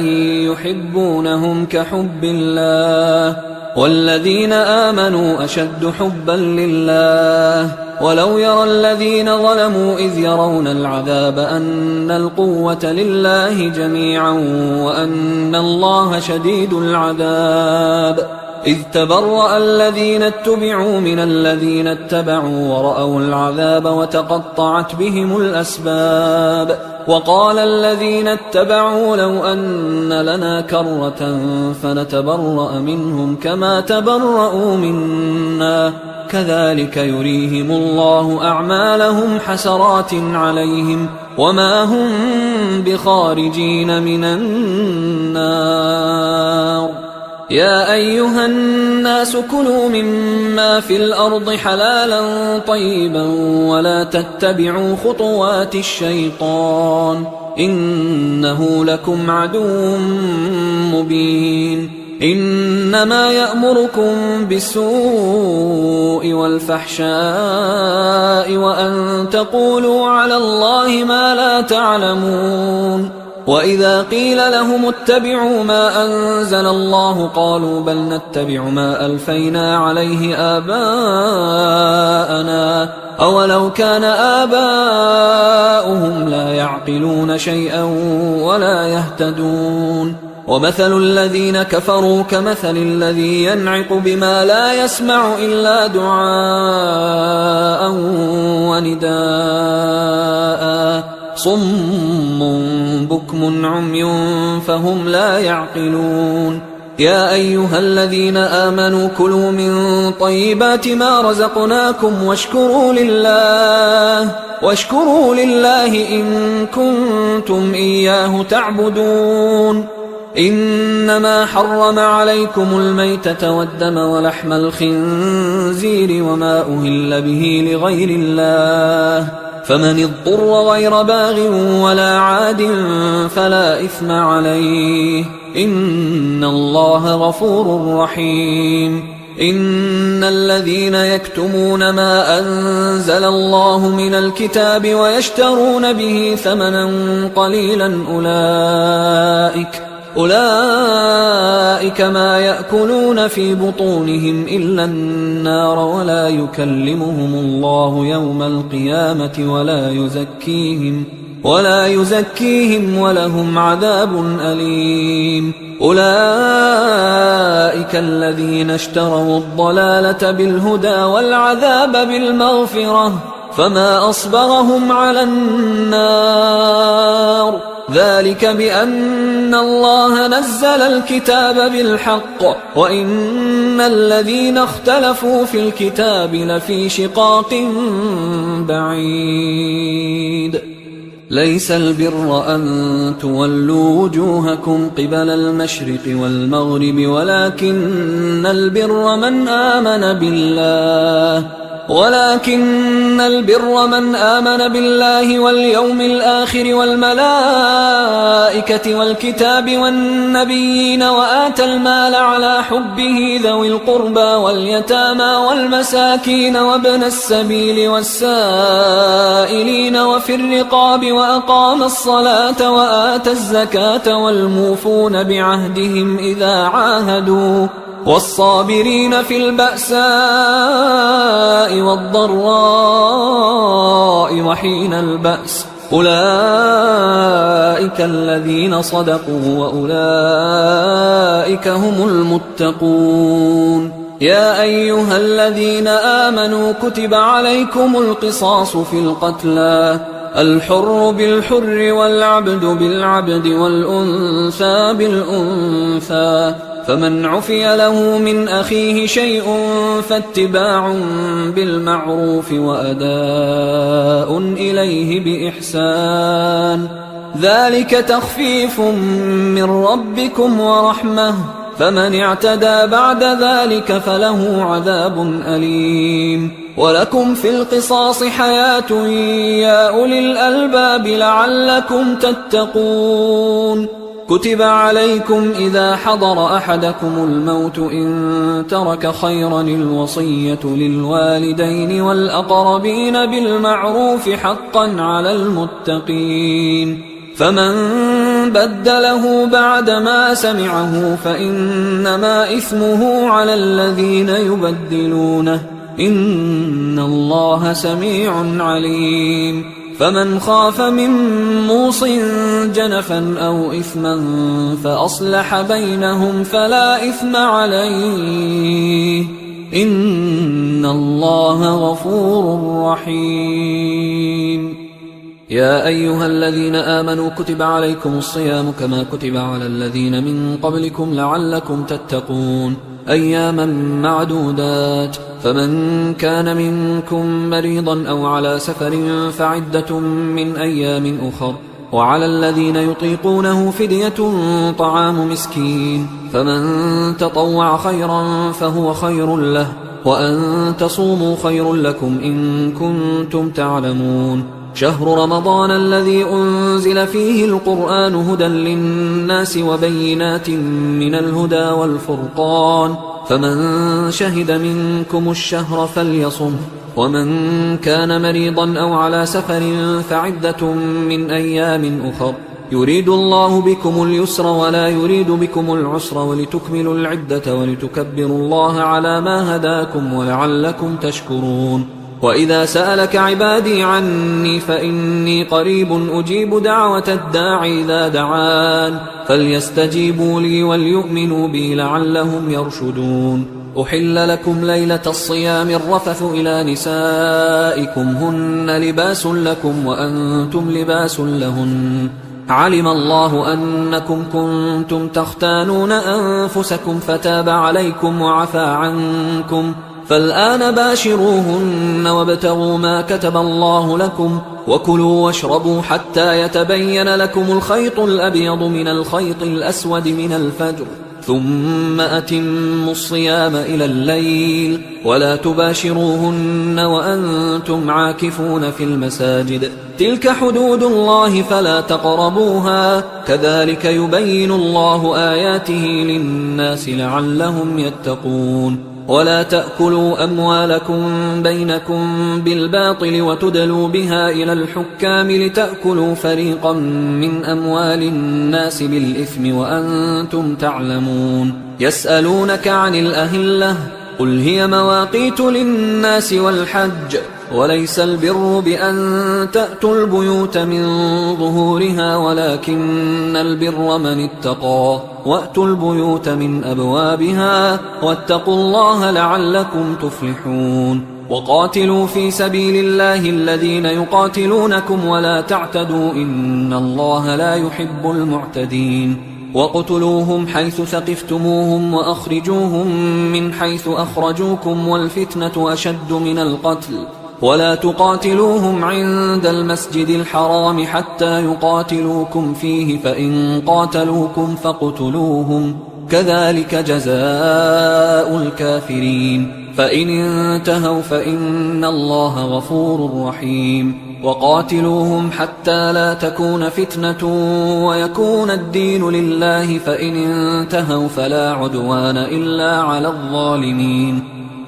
يحبونهم كحب الله والذين آمنوا أشد حبا لله ولو يرى الذين ظلموا إذ يرون العذاب أن القوة لله جميعا وأن الله شديد العذاب إذ تبرأ الذين اتبعوا من الذين اتبعوا ورأوا العذاب وتقطعت بهم الأسباب وقال الذين اتبعوا لو أن لنا كرة فنتبرأ منهم كما تبرأوا منا كذلك يريهم الله أعمالهم حسرات عليهم وما هم بخارجين من النار يا أيها الناس كلوا مما في الأرض حلالا طيبا ولا تتبعوا خطوات الشيطان إنه لكم عدو مبين إنما يأمركم بالسوء والفحشاء وأن تقولوا على الله ما لا تعلمون وإذا قيل لهم اتبعوا ما أنزل الله قالوا بل نتبع ما ألفينا عليه آباءنا أولو كان آباؤهم لا يعقلون شيئا ولا يهتدون ومثل الذين كفروا كمثل الذي ينعق بما لا يسمع إلا دعاء ونداء صم بكم عمي فهم لا يعقلون يا أيها الذين آمنوا كلوا من طيبات ما رزقناكم واشكروا لله إن كنتم إياه تعبدون إنما حرم عليكم الميتة والدم ولحم الخنزير وما أهل به لغير الله فمن اضطر غير باغ ولا عاد فلا إثم عليه إن الله غفور رحيم إن الذين يكتمون ما أنزل الله من الكتاب ويشترون به ثمنا قليلا أولئك ما يأكلون في بطونهم إلا النار ولا يكلمهم الله يوم القيامة ولا يزكيهم ولهم عذاب أليم أولئك الذين اشتروا الضلالة بالهدى والعذاب بالمغفرة فما أصبرهم على النار ذلك بأن الله نزل الكتاب بالحق وإن الذين اختلفوا في الكتاب لفي شقاق بعيد ليس البر أن تولوا وجوهكم قبل المشرق والمغرب ولكن البر من آمن بالله واليوم الآخر والملائكة والكتاب والنبيين وآتى المال على حبه ذوي القربى واليتامى والمساكين وابن السبيل والسائلين وفي الرقاب وأقام الصلاة وآتى الزكاة والموفون بعهدهم إذا عاهدوا والصابرين في البأساء والضراء وحين البأس أولئك الذين صدقوا وأولئك هم المتقون يا أيها الذين آمنوا كتب عليكم القصاص في القتلى الحر بالحر والعبد بالعبد والأنثى بالأنثى فمن عفي له من أخيه شيء فاتباع بالمعروف وأداء إليه بإحسان ذلك تخفيف من ربكم ورحمة فمن اعتدى بعد ذلك فله عذاب أليم ولكم في القصاص حياة يا أولي الألباب لعلكم تتقون كتب عليكم إذا حضر أحدكم الموت إن ترك خيرا الوصية للوالدين والأقربين بالمعروف حقا على المتقين فمن بدله بعدما سمعه فإنما إثمه على الذين يبدلونه إن الله سميع عليم فمن خاف من موص جنفا أو إثما فأصلح بينهم فلا إثم عليه إن الله غفور رحيم. يا أيها الذين آمنوا كتب عليكم الصيام كما كتب على الذين من قبلكم لعلكم تتقون أياما معدودات، فمن كان منكم مريضا أو على سفر فعدة من أيام أخر، وعلى الذين يطيقونه فدية طعام مسكين، فمن تطوع خيرا فهو خير له، وأن تصوموا خير لكم إن كنتم تعلمون. شهر رمضان الذي أنزل فيه القرآن هدى للناس وبينات من الهدى والفرقان، فمن شهد منكم الشهر فليصمه، ومن كان مريضا أو على سفر فعدة من أيام أخر، يريد الله بكم اليسر ولا يريد بكم العسر ولتكملوا العدة ولتكبروا الله على ما هداكم ولعلكم تشكرون. وإذا سألك عبادي عني فإني قريب أجيب دعوة الداعي إذا دعان، فليستجيبوا لي وليؤمنوا بي لعلهم يرشدون. أحل لكم ليلة الصيام الرفث إلى نسائكم هن لباس لكم وأنتم لباس لهن، علم الله أنكم كنتم تختانون أنفسكم فتاب عليكم وعفى عنكم، فالآن باشروهن وابتغوا ما كتب الله لكم، وكلوا واشربوا حتى يتبين لكم الخيط الأبيض من الخيط الأسود من الفجر، ثم أتموا الصيام إلى الليل، ولا تباشروهن وأنتم عاكفون في المساجد، تلك حدود الله فلا تقربوها، كذلك يبين الله آياته للناس لعلهم يتقون. ولا تأكلوا أموالكم بينكم بالباطل وتدلوا بها إلى الحكام لتأكلوا فريقا من أموال الناس بالإثم وأنتم تعلمون. يسألونك عن الأهلة قل هي مواقيت للناس والحج، وليس البر بأن تأتوا البيوت من ظهورها ولكن البر من اتقى، وأتوا البيوت من أبوابها واتقوا الله لعلكم تفلحون. وقاتلوا في سبيل الله الذين يقاتلونكم ولا تعتدوا إن الله لا يحب المعتدين. وقتلوهم حيث ثقفتموهم وأخرجوهم من حيث أخرجوكم والفتنة أشد من القتل، ولا تقاتلوهم عند المسجد الحرام حتى يقاتلوكم فيه، فإن قاتلوكم فاقتلوهم، كذلك جزاء الكافرين، فإن انتهوا فإن الله غفور رحيم. وقاتلوهم حتى لا تكون فتنة ويكون الدين لله، فإن انتهوا فلا عدوان إلا على الظالمين.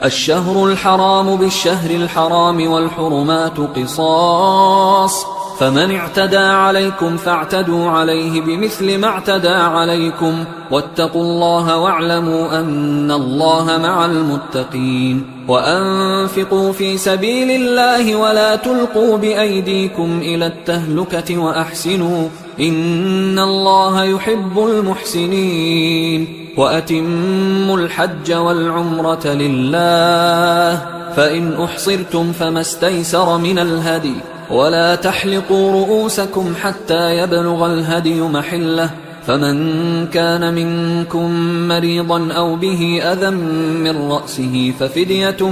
الشهر الحرام بالشهر الحرام والحرمات قصاص، فمن اعتدى عليكم فاعتدوا عليه بمثل ما اعتدى عليكم، واتقوا الله واعلموا أن الله مع المتقين. وأنفقوا في سبيل الله ولا تلقوا بأيديكم إلى التهلكة وأحسنوا إن الله يحب المحسنين. وأتموا الحج والعمرة لله، فإن أحصرتم فما استيسر من الهدي، ولا تحلقوا رؤوسكم حتى يبلغ الهدي محله، فمن كان منكم مريضا أو به أذى من رأسه ففدية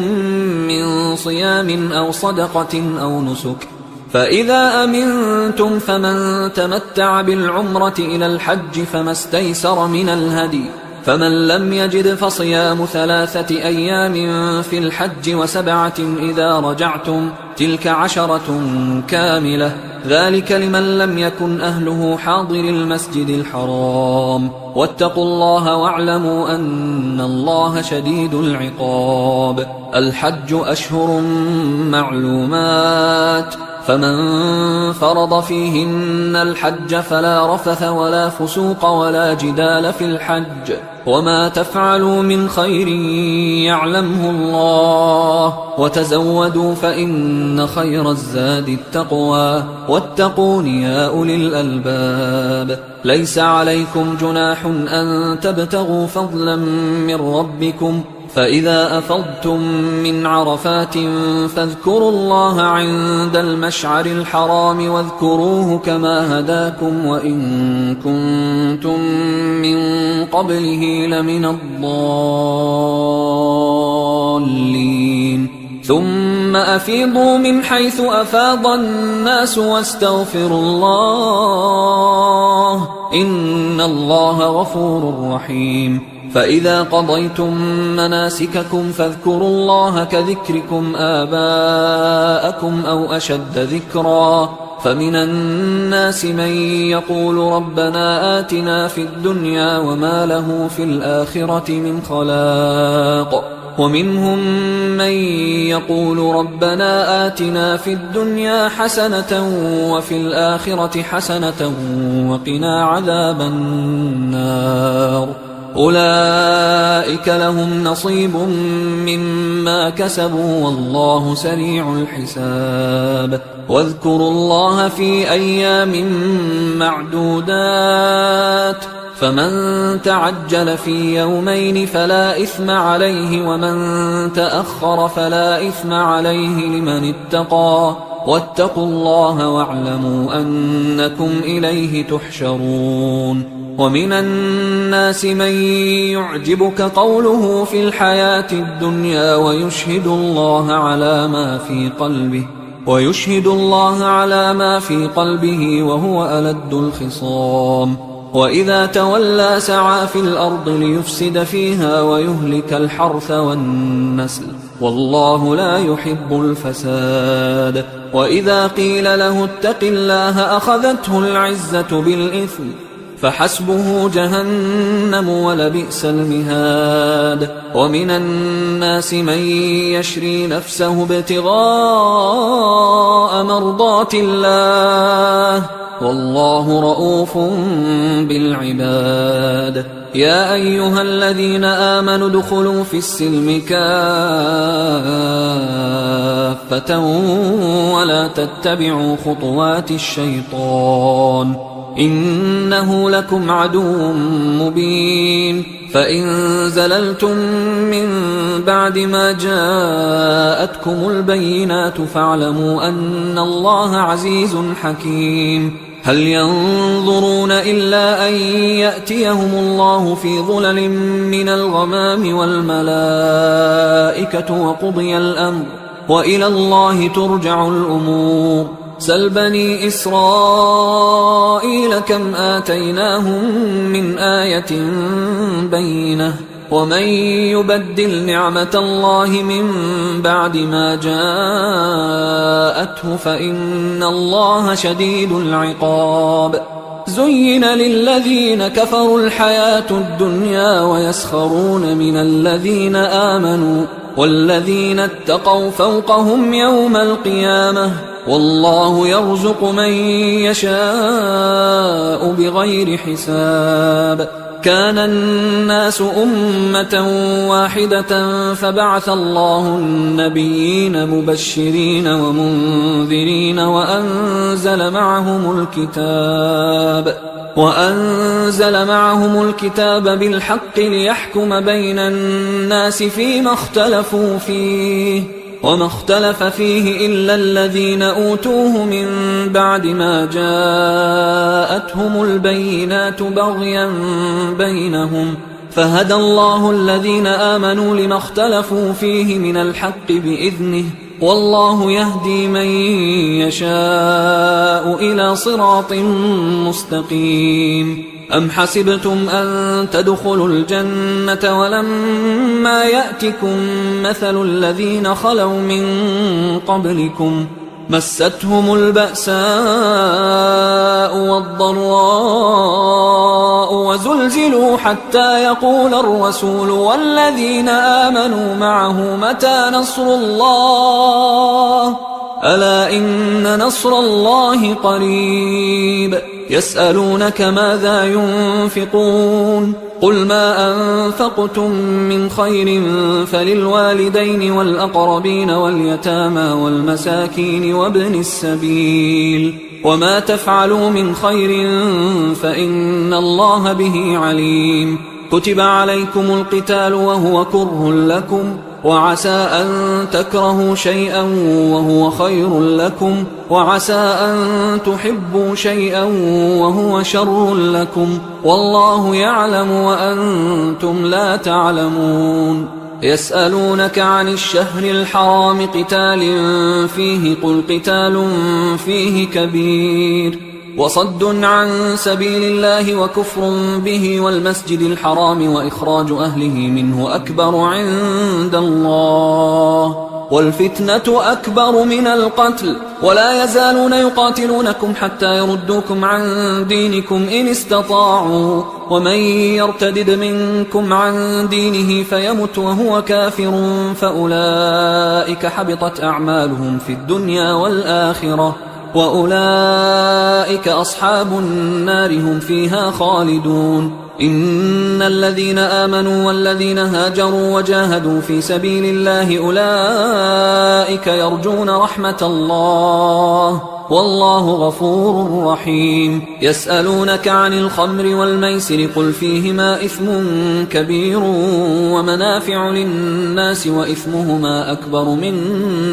من صيام أو صدقة أو نسك، فإذا أمنتم فمن تمتع بالعمرة إلى الحج فما استيسر من الهدي، فمن لم يجد فصيام 3 أيام في الحج و7 إذا رجعتم، تلك 10 كاملة، ذلك لمن لم يكن أهله حاضر المسجد الحرام. واتقوا الله واعلموا أن الله شديد العقاب. الحج أشهر معلومات، فمن فرض فيهن الحج فلا رفث ولا فسوق ولا جدال في الحج وما تفعلوا من خير يعلمه الله وتزودوا فإن خير الزاد التقوى واتقون يا أولي الألباب ليس عليكم جناح أن تبتغوا فضلا من ربكم فإذا أفضتم من عرفات فاذكروا الله عند المشعر الحرام واذكروه كما هداكم وإن كنتم من قبله لمن الضالين ثم أفيضوا من حيث أفاض الناس واستغفروا الله إن الله غفور رحيم فإذا قضيتم مناسككم فاذكروا الله كذكركم آباءكم أو أشد ذكرا فمن الناس من يقول ربنا آتنا في الدنيا وما له في الآخرة من خلاق ومنهم من يقول ربنا آتنا في الدنيا حسنة وفي الآخرة حسنة وقنا عذاب النار أولئك لهم نصيب مما كسبوا والله سريع الحساب واذكروا الله في أيام معدودات فمن تعجل في يومين فلا إثم عليه ومن تأخر فلا إثم عليه لمن اتقى واتقوا الله واعلموا أنكم إليه تحشرون ومن الناس من يعجبك قوله في الحياة الدنيا ويشهد الله على ما في قلبه وهو ألد الخصام وإذا تولى سعى في الأرض ليفسد فيها ويهلك الحرث والنسل والله لا يحب الفساد وإذا قيل له اتق الله أخذته العزة بالإثم فحسبه جهنم ولبئس المهاد ومن الناس من يشري نفسه ابتغاء مرضات الله والله رؤوف بالعباد يا أيها الذين آمنوا ادخلوا في السلم كافة ولا تتبعوا خطوات الشيطان إنه لكم عدو مبين فإن زللتم من بعد ما جاءتكم البينات فاعلموا أن الله عزيز حكيم هل ينظرون إلا أن يأتيهم الله في ظلل من الغمام والملائكة وقضي الأمر وإلى الله ترجع الأمور سل بني إسرائيل كم آتيناهم من آية بينة ومن يبدل نعمة الله من بعد ما جاءته فإن الله شديد العقاب زين للذين كفروا الحياة الدنيا ويسخرون من الذين آمنوا والذين اتقوا فوقهم يوم القيامة والله يرزق من يشاء بغير حساب كان الناس أمة واحدة فبعث الله النبيين مبشرين ومنذرين وأنزل معهم الكتاب بالحق ليحكم بين الناس فيما اختلفوا فيه وما اختلف فيه إلا الذين أوتوه من بعد ما جاءتهم البينات بغيا بينهم فهدى الله الذين آمنوا لما اختلفوا فيه من الحق بإذنه والله يهدي من يشاء إلى صراط مستقيم أم حسبتم أن تدخلوا الجنة ولما يأتكم مثل الذين خلوا من قبلكم مستهم البأساء والضراء وزلزلوا حتى يقول الرسول والذين آمنوا معه متى نصر الله ألا إن نصر الله قريب يسألونك ماذا ينفقون قل ما أنفقتم من خير فللوالدين والأقربين واليتامى والمساكين وابن السبيل وما تفعلوا من خير فإن الله به عليم كتب عليكم القتال وهو كره لكم وعسى أن تكرهوا شيئا وهو خير لكم وعسى أن تحبوا شيئا وهو شر لكم والله يعلم وأنتم لا تعلمون يسألونك عن الشهر الحرام قتال فيه قل قتال فيه كبير وصد عن سبيل الله وكفر به والمسجد الحرام وإخراج أهله منه أكبر عند الله والفتنة أكبر من القتل ولا يزالون يقاتلونكم حتى يردوكم عن دينكم إن استطاعوا ومن يرتدد منكم عن دينه فيمت وهو كافر فأولئك حبطت أعمالهم في الدنيا والآخرة وأولئك أصحاب النار هم فيها خالدون إن الذين آمنوا والذين هاجروا وجاهدوا في سبيل الله أولئك يرجون رحمة الله والله غفور رحيم يسألونك عن الخمر والميسر قل فيهما إثم كبير ومنافع للناس وإثمهما أكبر من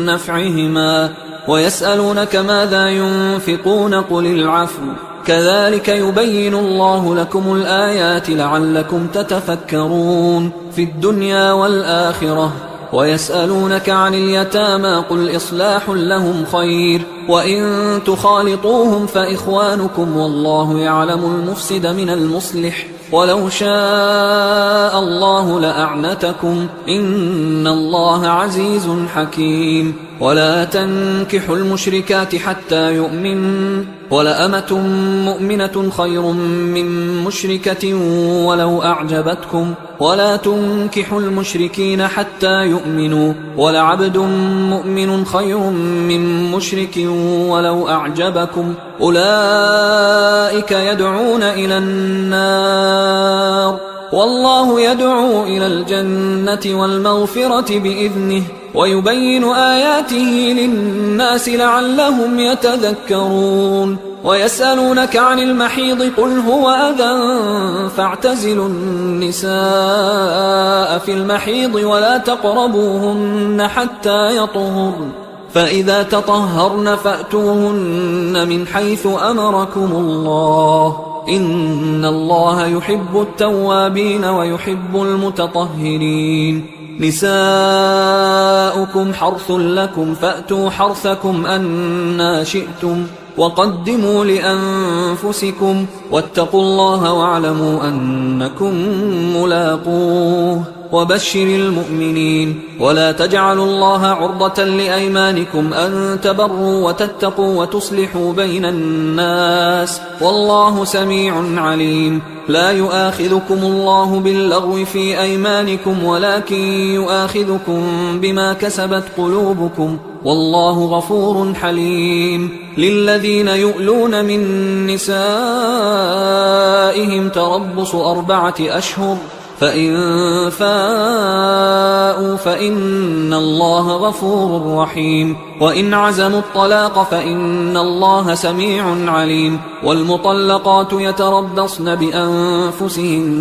نفعهما ويسألونك ماذا ينفقون قل العفو كذلك يبين الله لكم الآيات لعلكم تتفكرون في الدنيا والآخرة ويسألونك عن اليتامى قل إصلاح لهم خير وإن تخالطوهم فإخوانكم والله يعلم المفسد من المصلح ولو شاء الله لأعنتكم إن الله عزيز حكيم ولا تنكحوا المشركات حتى يؤمنوا ولأمة مؤمنة خير من مشركة ولو أعجبتكم ولا تنكحوا المشركين حتى يؤمنوا ولعبد مؤمن خير من مشرك ولو أعجبكم أولئك يدعون إلى النار والله يدعو إلى الجنة والمغفرة بإذنه ويبين آياته للناس لعلهم يتذكرون ويسألونك عن المحيض قل هو أذى فاعتزلوا النساء في المحيض ولا تقربوهن حتى يطهرن فإذا تطهرن فأتوهن من حيث أمركم الله إن الله يحب التوابين ويحب المتطهرين نساؤكم حرث لكم فأتوا حرثكم أنى شئتم وقدموا لأنفسكم واتقوا الله واعلموا أنكم ملاقوه وبشر المؤمنين ولا تجعلوا الله عرضة لأيمانكم أن تبروا وتتقوا وتصلحوا بين الناس والله سميع عليم لا يؤاخذكم الله باللغو في أيمانكم ولكن يؤاخذكم بما كسبت قلوبكم والله غفور حليم للذين يؤلون من نسائهم تربص 4 أشهر فإن فاءوا فإن الله غفور رحيم وإن عزموا الطلاق فإن الله سميع عليم والمطلقات يتربصن بأنفسهن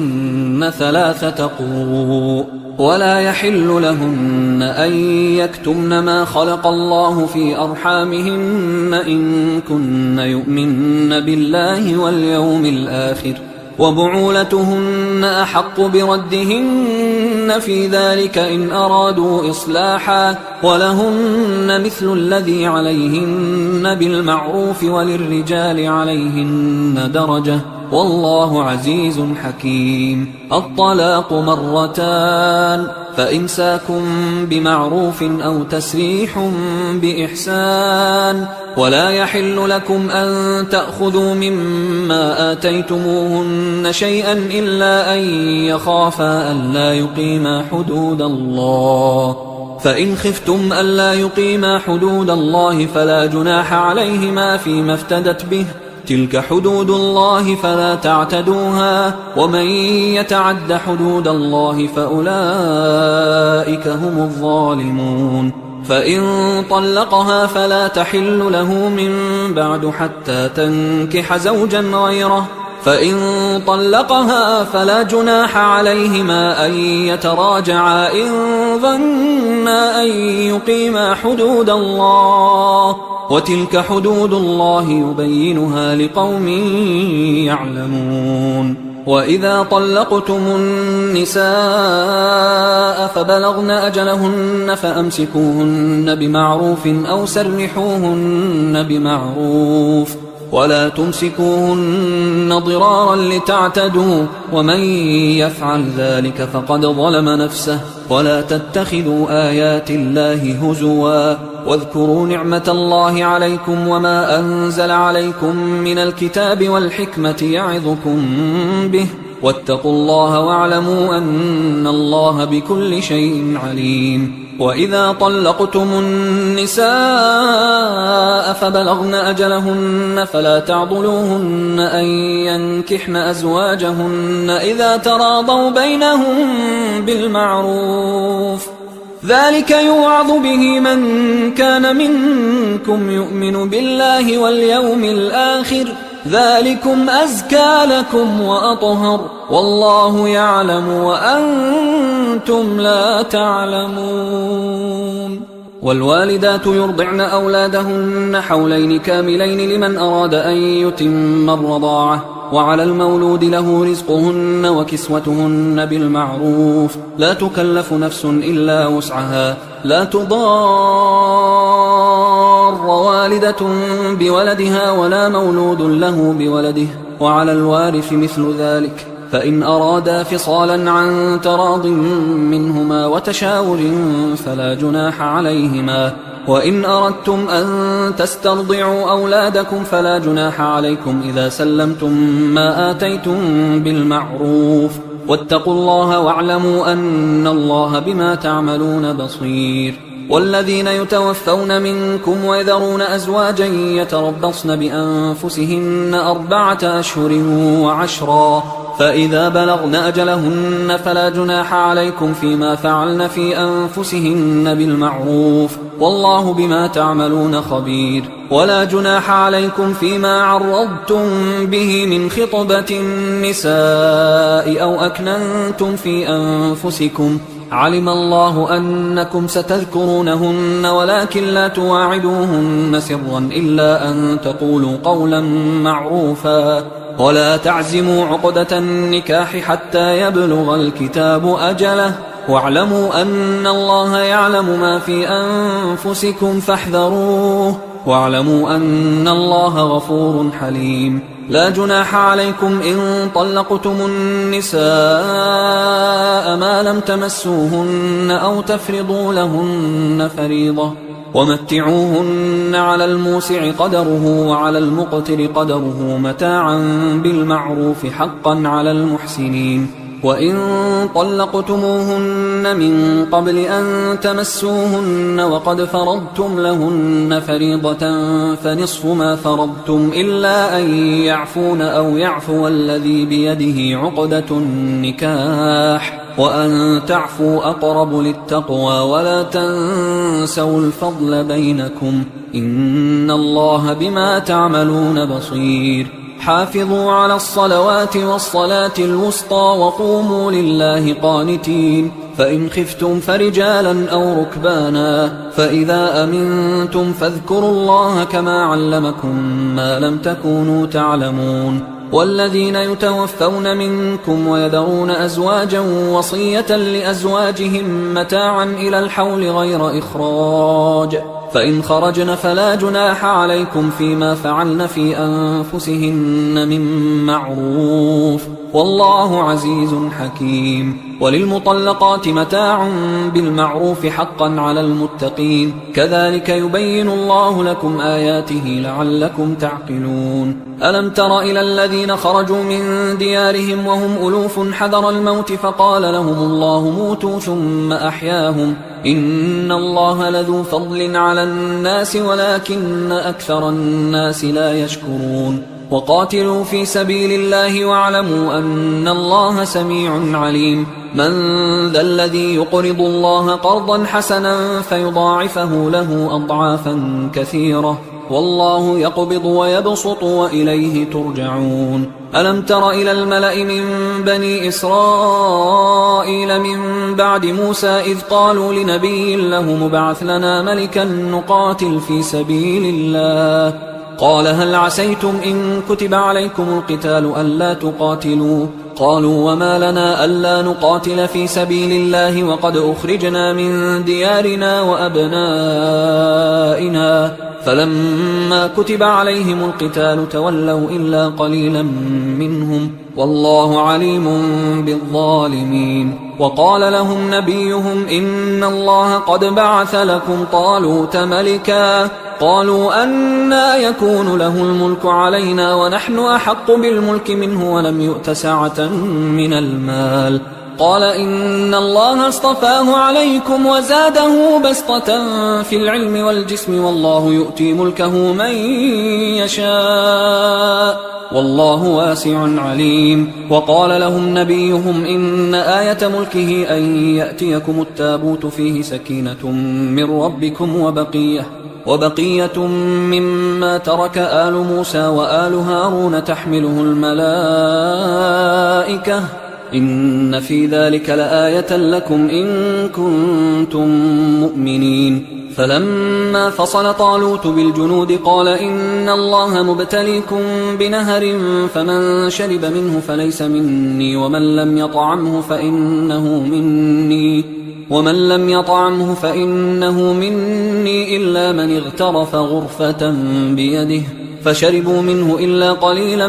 3 قروء ولا يحل لهن أن يكتمن ما خلق الله في أرحامهن إن كن يؤمن بالله واليوم الآخر وبعولتهن أحق بردهن في ذلك إن أرادوا إصلاحا ولهن مثل الذي عليهن بالمعروف وللرجال عليهن درجة والله عزيز حكيم الطلاق 2 فإمساك بمعروف أو تسريح بإحسان ولا يحل لكم أن تأخذوا مما آتيتموهن شيئا إلا أن يخافا ألا يقيما حدود الله فإن خفتم ألا يقيما حدود الله فلا جناح عليهما فيما افتدت به، تلك حدود الله فلا تعتدوها، ومن يتعد حدود الله فأولئك هم الظالمون. فإن طلقها فلا تحل له من بعد حتى تنكح زوجا غيره، فإن طلقها فلا جناح عليهما أن يتراجعا إن ظنا أن يقيما حدود الله، وتلك حدود الله يبينها لقوم يعلمون. وإذا طلقتم النساء فبلغن أجلهن فأمسكوهن بمعروف أو سرحوهن بمعروف، ولا تمسكوهن ضرارا لتعتدوا، ومن يفعل ذلك فقد ظلم نفسه. ولا تتخذوا آيات الله هزوا، واذكروا نعمة الله عليكم وما أنزل عليكم من الكتاب والحكمة يعظكم به، واتقوا الله واعلموا أن الله بكل شيء عليم. وإذا طلقتم النساء فبلغن أجلهن فلا تعضلوهن أن ينكحن أزواجهن إذا تراضوا بينهم بالمعروف، ذلك يوعظ به من كان منكم يؤمن بالله واليوم الآخر، ذلكم أزكى لكم وأطهر، والله يعلم وأنتم لا تعلمون. والوالدات يرضعن أولادهن حولين كاملين لمن أراد أن يتم الرضاعة، وعلى المولود له رزقهن وكسوتهن بالمعروف، لا تكلف نفس إلا وسعها، لا تضار والدة بولدها ولا مولود له بولده، وعلى الوارث مثل ذلك، فإن أرادا فصالا عن تراض منهما وتشاور فلا جناح عليهما. وإن أردتم أن تسترضعوا أولادكم فلا جناح عليكم إذا سلمتم ما آتيتم بالمعروف، واتقوا الله واعلموا أن الله بما تعملون بصير. والذين يتوفون منكم ويذرون أزواجا يتربصن بأنفسهن 4 أشهر وعشرا، فإذا بلغن أجلهن فلا جناح عليكم فيما فعلن في أنفسهن بالمعروف، والله بما تعملون خبير. ولا جناح عليكم فيما عرضتم به من خطبة النساء أو أكننتم في أنفسكم، علم الله أنكم ستذكرونهن ولكن لا تواعدوهن سرا إلا أن تقولوا قولا معروفا، ولا تعزموا عقدة النكاح حتى يبلغ الكتاب أجله، واعلموا أن الله يعلم ما في أنفسكم فاحذروه، واعلموا أن الله غفور حليم. لا جناح عليكم إن طلقتم النساء ما لم تمسوهن أو تفرضوا لهن فريضة، ومتعوهن على الموسع قدره وعلى المقتر قدره متاعا بالمعروف حقا على المحسنين. وإن طلقتموهن من قبل أن تمسوهن وقد فرضتم لهن فريضة فنصف ما فرضتم إلا أن يعفون أو يعفو الذي بيده عقدة النكاح، وأن تعفوا أقرب للتقوى، ولا تنسوا الفضل بينكم، إن الله بما تعملون بصير. حافظوا على الصلوات والصلاة الوسطى وقوموا لله قانتين، فإن خفتم فرجالا أو ركبانا، فإذا أمنتم فاذكروا الله كما علمكم ما لم تكونوا تعلمون. والذين يتوفون منكم ويذرون أزواجا وصية لأزواجهم متاعا إلى الحول غير إخراج، فإن خرجن فلا جناح عليكم فيما فعلن في أنفسهن من معروف، والله عزيز حكيم. وللمطلقات متاع بالمعروف حقا على المتقين، كذلك يبين الله لكم آياته لعلكم تعقلون. ألم تر إلى الذين خرجوا من ديارهم وهم ألوف حذر الموت فقال لهم الله موتوا ثم أحياهم، إن الله لذو فضل على الناس ولكن أكثر الناس لا يشكرون وقاتلوا في سبيل الله واعلموا أن الله سميع عليم من ذا الذي يقرض الله قرضا حسنا فيضاعفه له أضعافا كثيرة والله يقبض ويبسط وإليه ترجعون ألم تر إلى الملأ من بني إسرائيل من بعد موسى إذ قالوا لنبي له مبعث لنا ملكا نقاتل في سبيل الله قال هل عسيتم إن كتب عليكم القتال ألا تقاتلوا قالوا وما لنا ألا نقاتل في سبيل الله وقد أخرجنا من ديارنا وأبنائنا فلما كتب عليهم القتال تولوا إلا قليلا منهم والله عليم بالظالمين وقال لهم نبيهم إن الله قد بعث لكم طالوت ملكا قالوا أنى يكون له الملك علينا ونحن أحق بالملك منه ولم يؤت سعة من المال قال إن الله اصطفاه عليكم وزاده بسطة في العلم والجسم والله يؤتي ملكه من يشاء والله واسع عليم وقال لهم نبيهم إن آية ملكه أن يأتيكم التابوت فيه سكينة من ربكم وبقية مما ترك آل موسى وآل هارون تحمله الملائكة إن في ذلك لآية لكم إن كنتم مؤمنين فلما فصل طالوت بالجنود قال إن الله مبتليكم بنهر فمن شرب منه فليس مني ومن لم يطعمه فإنه مني إلا من اغترف غرفة بيده فشربوا منه إلا قليلا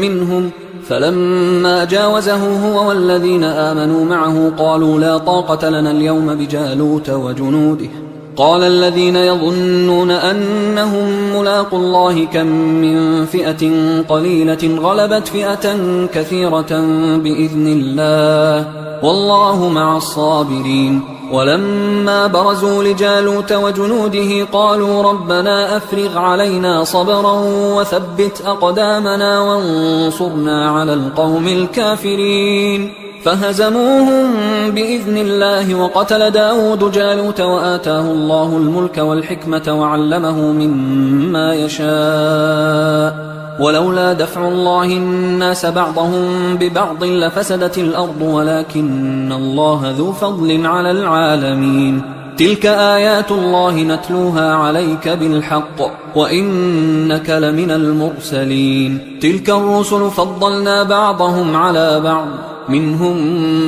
منهم فلما جاوزه هو والذين آمنوا معه قالوا لا طاقة لنا اليوم بجالوت وجنوده قال الذين يظنون أنهم ملاقوا الله كم من فئة قليلة غلبت فئة كثيرة بإذن الله والله مع الصابرين ولما برزوا لجالوت وجنوده قالوا ربنا أفرغ علينا صبرا وثبت أقدامنا وانصرنا على القوم الكافرين فهزموهم بإذن الله وقتل داود جالوت وآتاه الله الملك والحكمة وعلمه مما يشاء ولولا دفع الله الناس بعضهم ببعض لفسدت الأرض ولكن الله ذو فضل على العالمين تلك آيات الله نتلوها عليك بالحق وإنك لمن المرسلين تلك الرسل فضلنا بعضهم على بعض منهم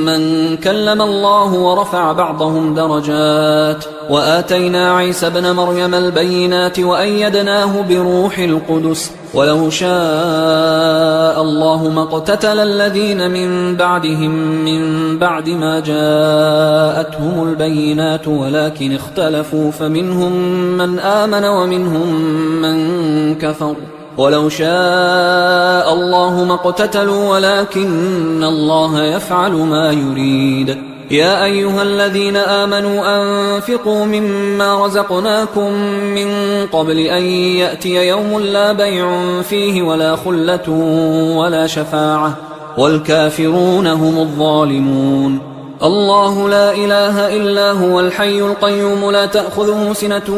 من كلم الله ورفع بعضهم درجات وآتينا عيسى ابن مريم البينات وأيدناه بروح القدس ولو شاء الله ما اقتتل الذين من بعدهم من بعد ما جاءتهم البينات ولكن اختلفوا فمنهم من آمن ومنهم من كفر ولو شاء الله ما اقتتلوا ولكن الله يفعل ما يريد يا أيها الذين آمنوا أنفقوا مما رزقناكم من قبل أن يأتي يوم لا بيع فيه ولا خلة ولا شفاعة والكافرون هم الظالمون الله لا إله إلا هو الحي القيوم لا تأخذه سنة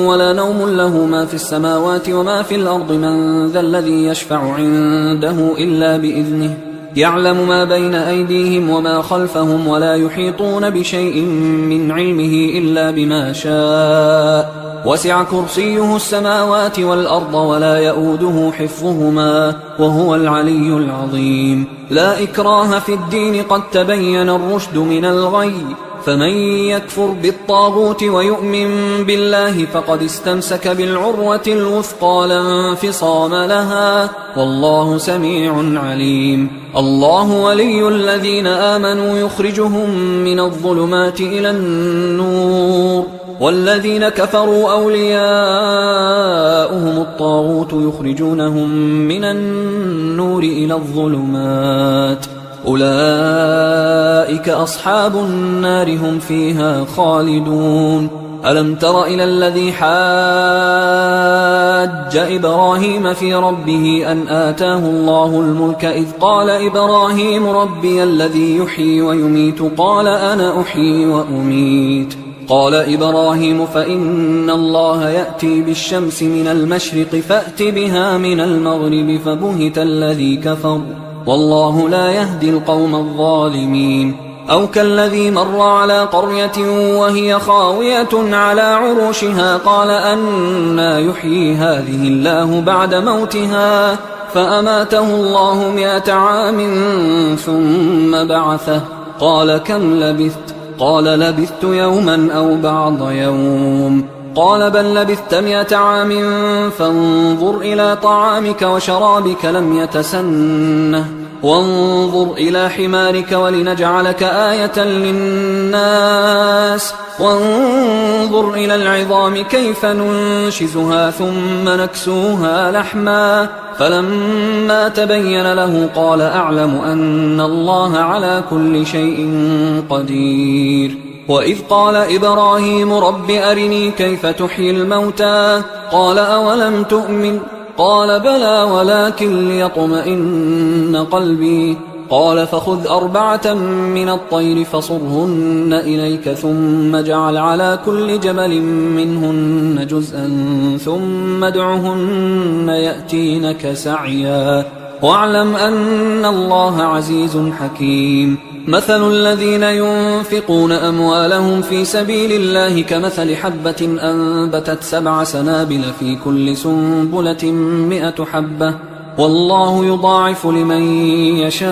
ولا نوم له ما في السماوات وما في الأرض من ذا الذي يشفع عنده إلا بإذنه يعلم ما بين أيديهم وما خلفهم ولا يحيطون بشيء من علمه إلا بما شاء وسع كرسيه السماوات والأرض ولا يؤوده حفظهما وهو العلي العظيم لا إكراه في الدين قد تبين الرشد من الغي فمن يكفر بالطاغوت ويؤمن بالله فقد استمسك بالعروة الوثقى لا انفصام لها والله سميع عليم الله ولي الذين آمنوا يخرجهم من الظلمات إلى النور والذين كفروا أولياؤهم الطاغوت يخرجونهم من النور إلى الظلمات أولئك أصحاب النار هم فيها خالدون. ألم تر إلى الذي حاج إبراهيم في ربه أن آتاه الله الملك إذ قال إبراهيم ربي الذي يحيي ويميت قال أنا أحيي وأميت. قال إبراهيم فإن الله يأتي بالشمس من المشرق فأت بها من المغرب فبهت الذي كفر والله لا يهدي القوم الظالمين. أو كالذي مر على قرية وهي خاوية على عروشها قال أنى يحيي هذه الله بعد موتها فأماته الله 100 عام ثم بعثه قال كم لبثت؟ قال لبثت يوما أو بعض يوم. قال بل لبثت 100 عام فانظر إلى طعامك وشرابك لم يتسنه وانظر إلى حمارك ولنجعلك آية للناس وانظر إلى العظام كيف ننشزها ثم نكسوها لحما فلما تبين له قال أعلم أن الله على كل شيء قدير. وإذ قال إبراهيم رب أرني كيف تحيي الموتى قال أولم تؤمن قال بلى ولكن ليطمئن قلبي قال فخذ 4 من الطير فصرهن إليك ثم اجعل على كل جبل منهن جزءا ثم ادعهن يأتينك سعيا واعلم أن الله عزيز حكيم. مثل الذين ينفقون أموالهم في سبيل الله كمثل حبة أنبتت 7 سنابل في كل سنبلة 100 حبة والله يضاعف لمن يشاء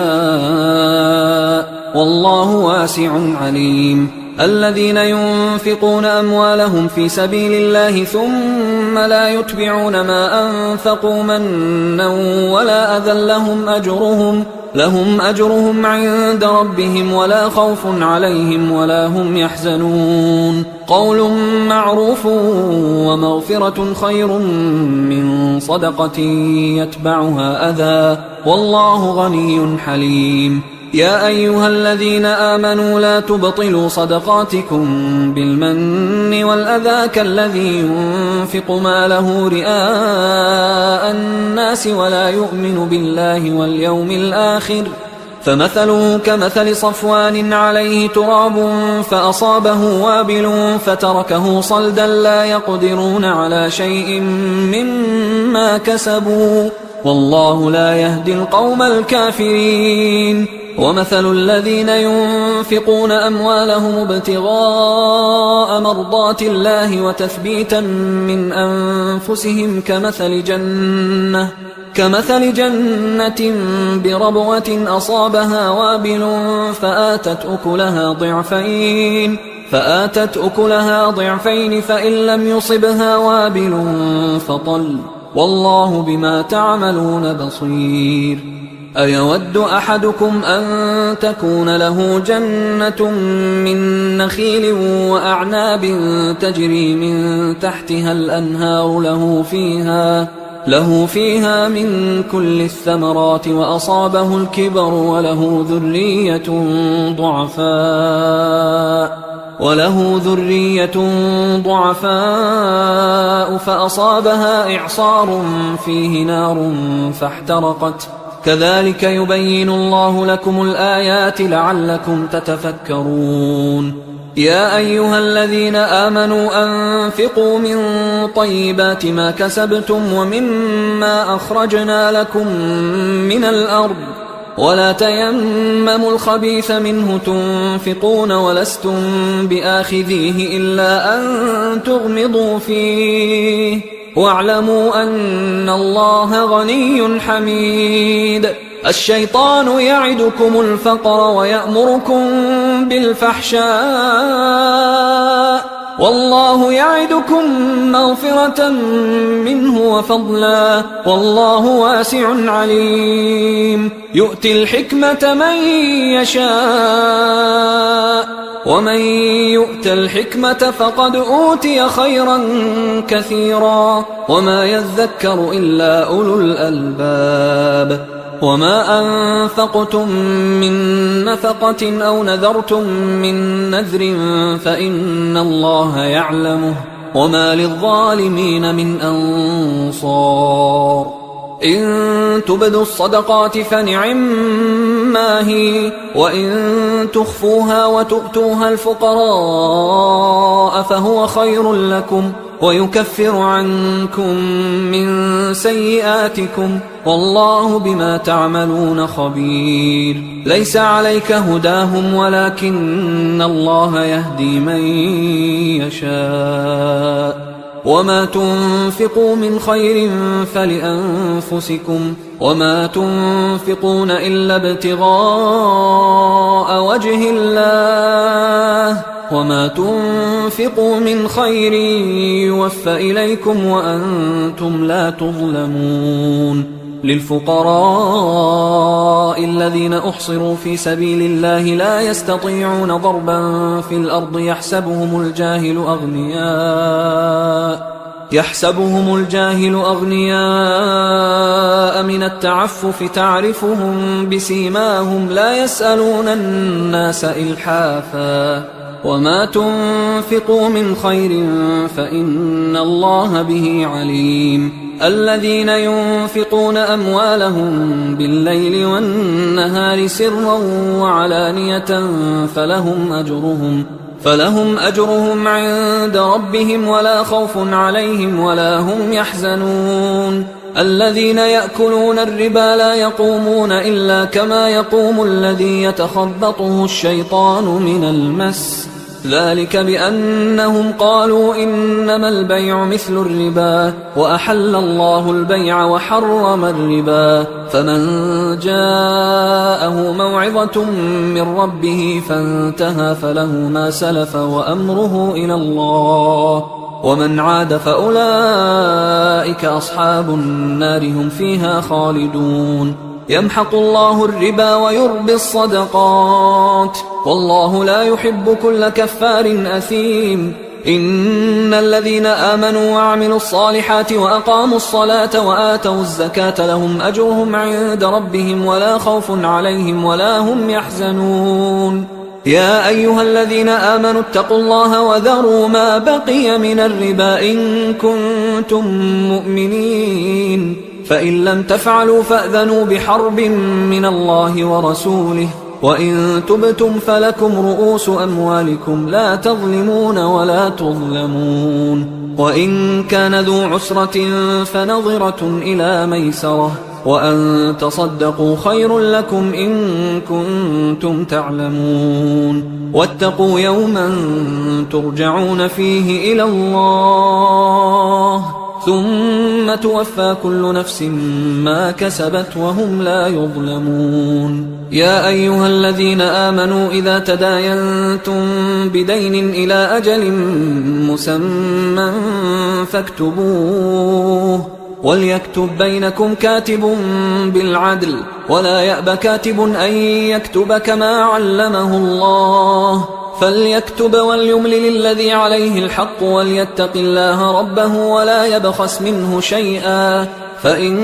والله واسع عليم. الذين ينفقون أموالهم في سبيل الله ثم لا يتبعون ما أنفقوا منا ولا أذى لهم أجرهم عند ربهم ولا خوف عليهم ولا هم يحزنون. قول معروف ومغفرة خير من صدقة يتبعها أذى والله غني حليم. يا أيها الذين آمنوا لا تبطلوا صدقاتكم بالمن والأذى كالذي ينفق ماله رئاء الناس ولا يؤمن بالله واليوم الآخر فمثله كمثل صفوان عليه تراب فأصابه وابل فتركه صلدا لا يقدرون على شيء مما كسبوا والله لا يهدي القوم الكافرين. ومثل الذين ينفقون أموالهم ابتغاء مرضات الله وتثبيتا من أنفسهم كمثل جنة بربوة أصابها وابل فآتت أكلها ضعفين فإن لم يصبها وابل فطل والله بما تعملون بصير. أيود أحدكم أن تكون له جنة من نخيل وأعناب تجري من تحتها الأنهار له فيها من كل الثمرات وأصابه الكبر وله ذرية ضعفاء فأصابها إعصار فيه نار فاحترقت كذلك يبين الله لكم الآيات لعلكم تتفكرون. يا أيها الذين آمنوا أنفقوا من طيبات ما كسبتم ومما أخرجنا لكم من الأرض ولا تيمموا الخبيث منه تنفقون ولستم بآخذيه إلا أن تغمضوا فيه واعلموا أن الله غني حميد. الشيطان يعدكم الفقر ويأمركم بالفحشاء والله يعدكم مغفرة منه وفضلا والله واسع عليم. يؤتي الحكمة من يشاء ومن يؤت الحكمة فقد أوتي خيرا كثيرا وما يذكر إلا أولو الألباب. وما أنفقتم من نفقة أو نذرتم من نذر فإن الله يعلمه وما للظالمين من أنصار إن تبدوا الصدقات فنعما هي وإن تخفوها وتؤتوها الفقراء فهو خير لكم ويكفر عنكم من سيئاتكم والله بما تعملون خبير ليس عليك هداهم ولكن الله يهدي من يشاء وما تنفقوا من خير فلأنفسكم وما تنفقون إلا ابتغاء وجه الله وما تنفقوا من خير يوفى إليكم وأنتم لا تظلمون للفقراء الذين أحصروا في سبيل الله لا يستطيعون ضربا في الأرض يحسبهم الجاهل أغنياء من التعفف تعرفهم بسيماهم لا يسألون الناس إلحافا وما تنفقوا من خير فإن الله به عليم الذين ينفقون أموالهم بالليل والنهار سرا وعلانية فلهم أجرهم عند ربهم ولا خوف عليهم ولا هم يحزنون الذين يأكلون الربا لا يقومون إلا كما يقوم الذي يتخبطه الشيطان من المس ذلك بأنهم قالوا إنما البيع مثل الربا وأحل الله البيع وحرم الربا فمن جاءه موعظة من ربه فانتهى فله ما سلف وأمره إلى الله ومن عاد فأولئك أصحاب النار هم فيها خالدون يمحق الله الربا ويربي الصدقات والله لا يحب كل كفار أثيم إن الذين آمنوا وعملوا الصالحات وأقاموا الصلاة وآتوا الزكاة لهم أجرهم عند ربهم ولا خوف عليهم ولا هم يحزنون يا أيها الذين آمنوا اتقوا الله وذروا ما بقي من الربا إن كنتم مؤمنين فإن لم تفعلوا فأذنوا بحرب من الله ورسوله وإن تبتم فلكم رؤوس أموالكم لا تظلمون ولا تظلمون وإن كان ذو عسرة فنظرة إلى ميسرة وأن تصدقوا خير لكم إن كنتم تعلمون واتقوا يوما ترجعون فيه إلى الله ثم توفى كل نفس ما كسبت وهم لا يظلمون يا أيها الذين آمنوا إذا تداينتم بدين إلى أجل مسمى فاكتبوه وليكتب بينكم كاتب بالعدل ولا يأب كاتب أن يكتب كما علمه الله فليكتب وليملل الذي عليه الحق وليتق الله ربه ولا يبخس منه شيئا فإن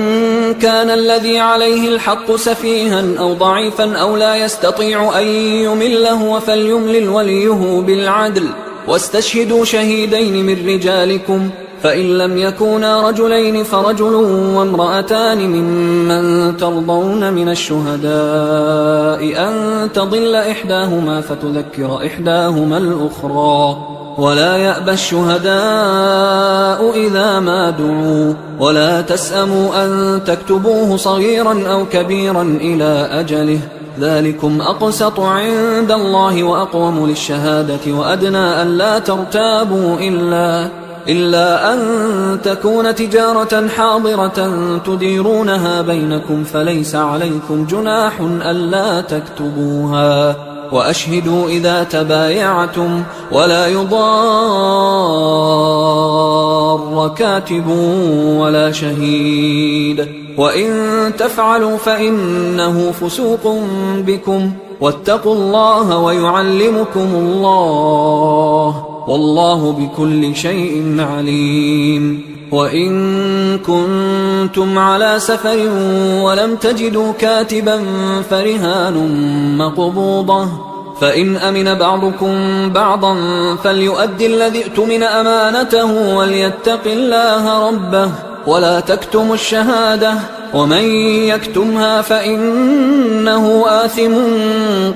كان الذي عليه الحق سفيها أو ضعيفا أو لا يستطيع أن يمله فليملل وليه بالعدل واستشهدوا شهيدين من رجالكم فإن لم يكونا رجلين فرجل وامرأتان ممن ترضون من الشهداء أن تضل إحداهما فتذكر إحداهما الأخرى ولا يأبى الشهداء إذا ما دعوا ولا تسأموا أن تكتبوه صغيرا أو كبيرا إلى أجله ذلكم أقسط عند الله وأقوم للشهادة وأدنى أن لا ترتابوا إلا أن تكون تجارة حاضرة تديرونها بينكم فليس عليكم جناح ألا تكتبوها وأشهدوا إذا تبايعتم ولا يضار كاتب ولا شهيد وإن تفعلوا فإنه فسوق بكم واتقوا الله ويعلمكم الله والله بكل شيء عليم وإن كنتم على سفر ولم تجدوا كاتبا فرهان مقبوضة، فإن أمن بعضكم بعضا فليؤدي الذي اؤتمن أمانته وليتق الله ربه ولا تكتموا الشهادة، ومن يكتمها فإنه آثم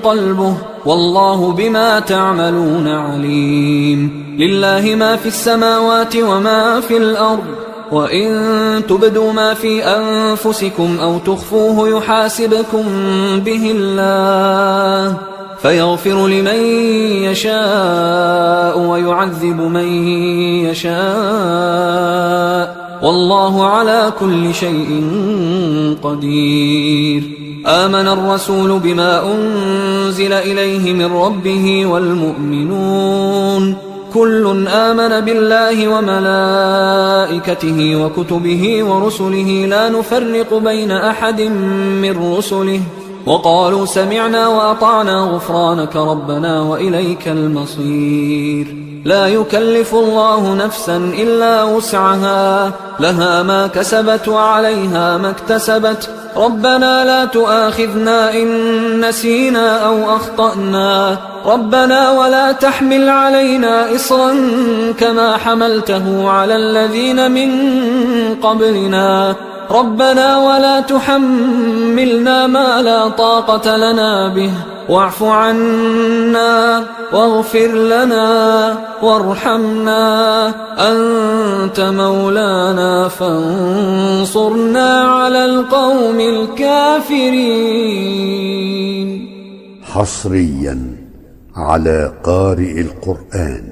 قلبه والله بما تعملون عليم. لله ما في السماوات وما في الأرض، وإن تبدوا ما في أنفسكم أو تخفوه يحاسبكم به الله فيغفر لمن يشاء ويعذب من يشاء والله على كل شيء قدير. آمن الرسول بما أنزل إليه من ربه والمؤمنون كل آمن بالله وملائكته وكتبه ورسله لا نفرق بين أحد من رسله وقالوا سمعنا وأطعنا غفرانك ربنا وإليك المصير. لا يكلف الله نفسا إلا وسعها، لها ما كسبت وعليها ما اكتسبت. ربنا لا تؤاخذنا إن نسينا أو أخطأنا، ربنا ولا تحمل علينا إصرا كما حملته على الذين من قبلنا، ربنا ولا تحملنا ما لا طاقة لنا به واعف عنا واغفر لنا وارحمنا أنت مولانا فانصرنا على القوم الكافرين. حصريا على قارئ القرآن.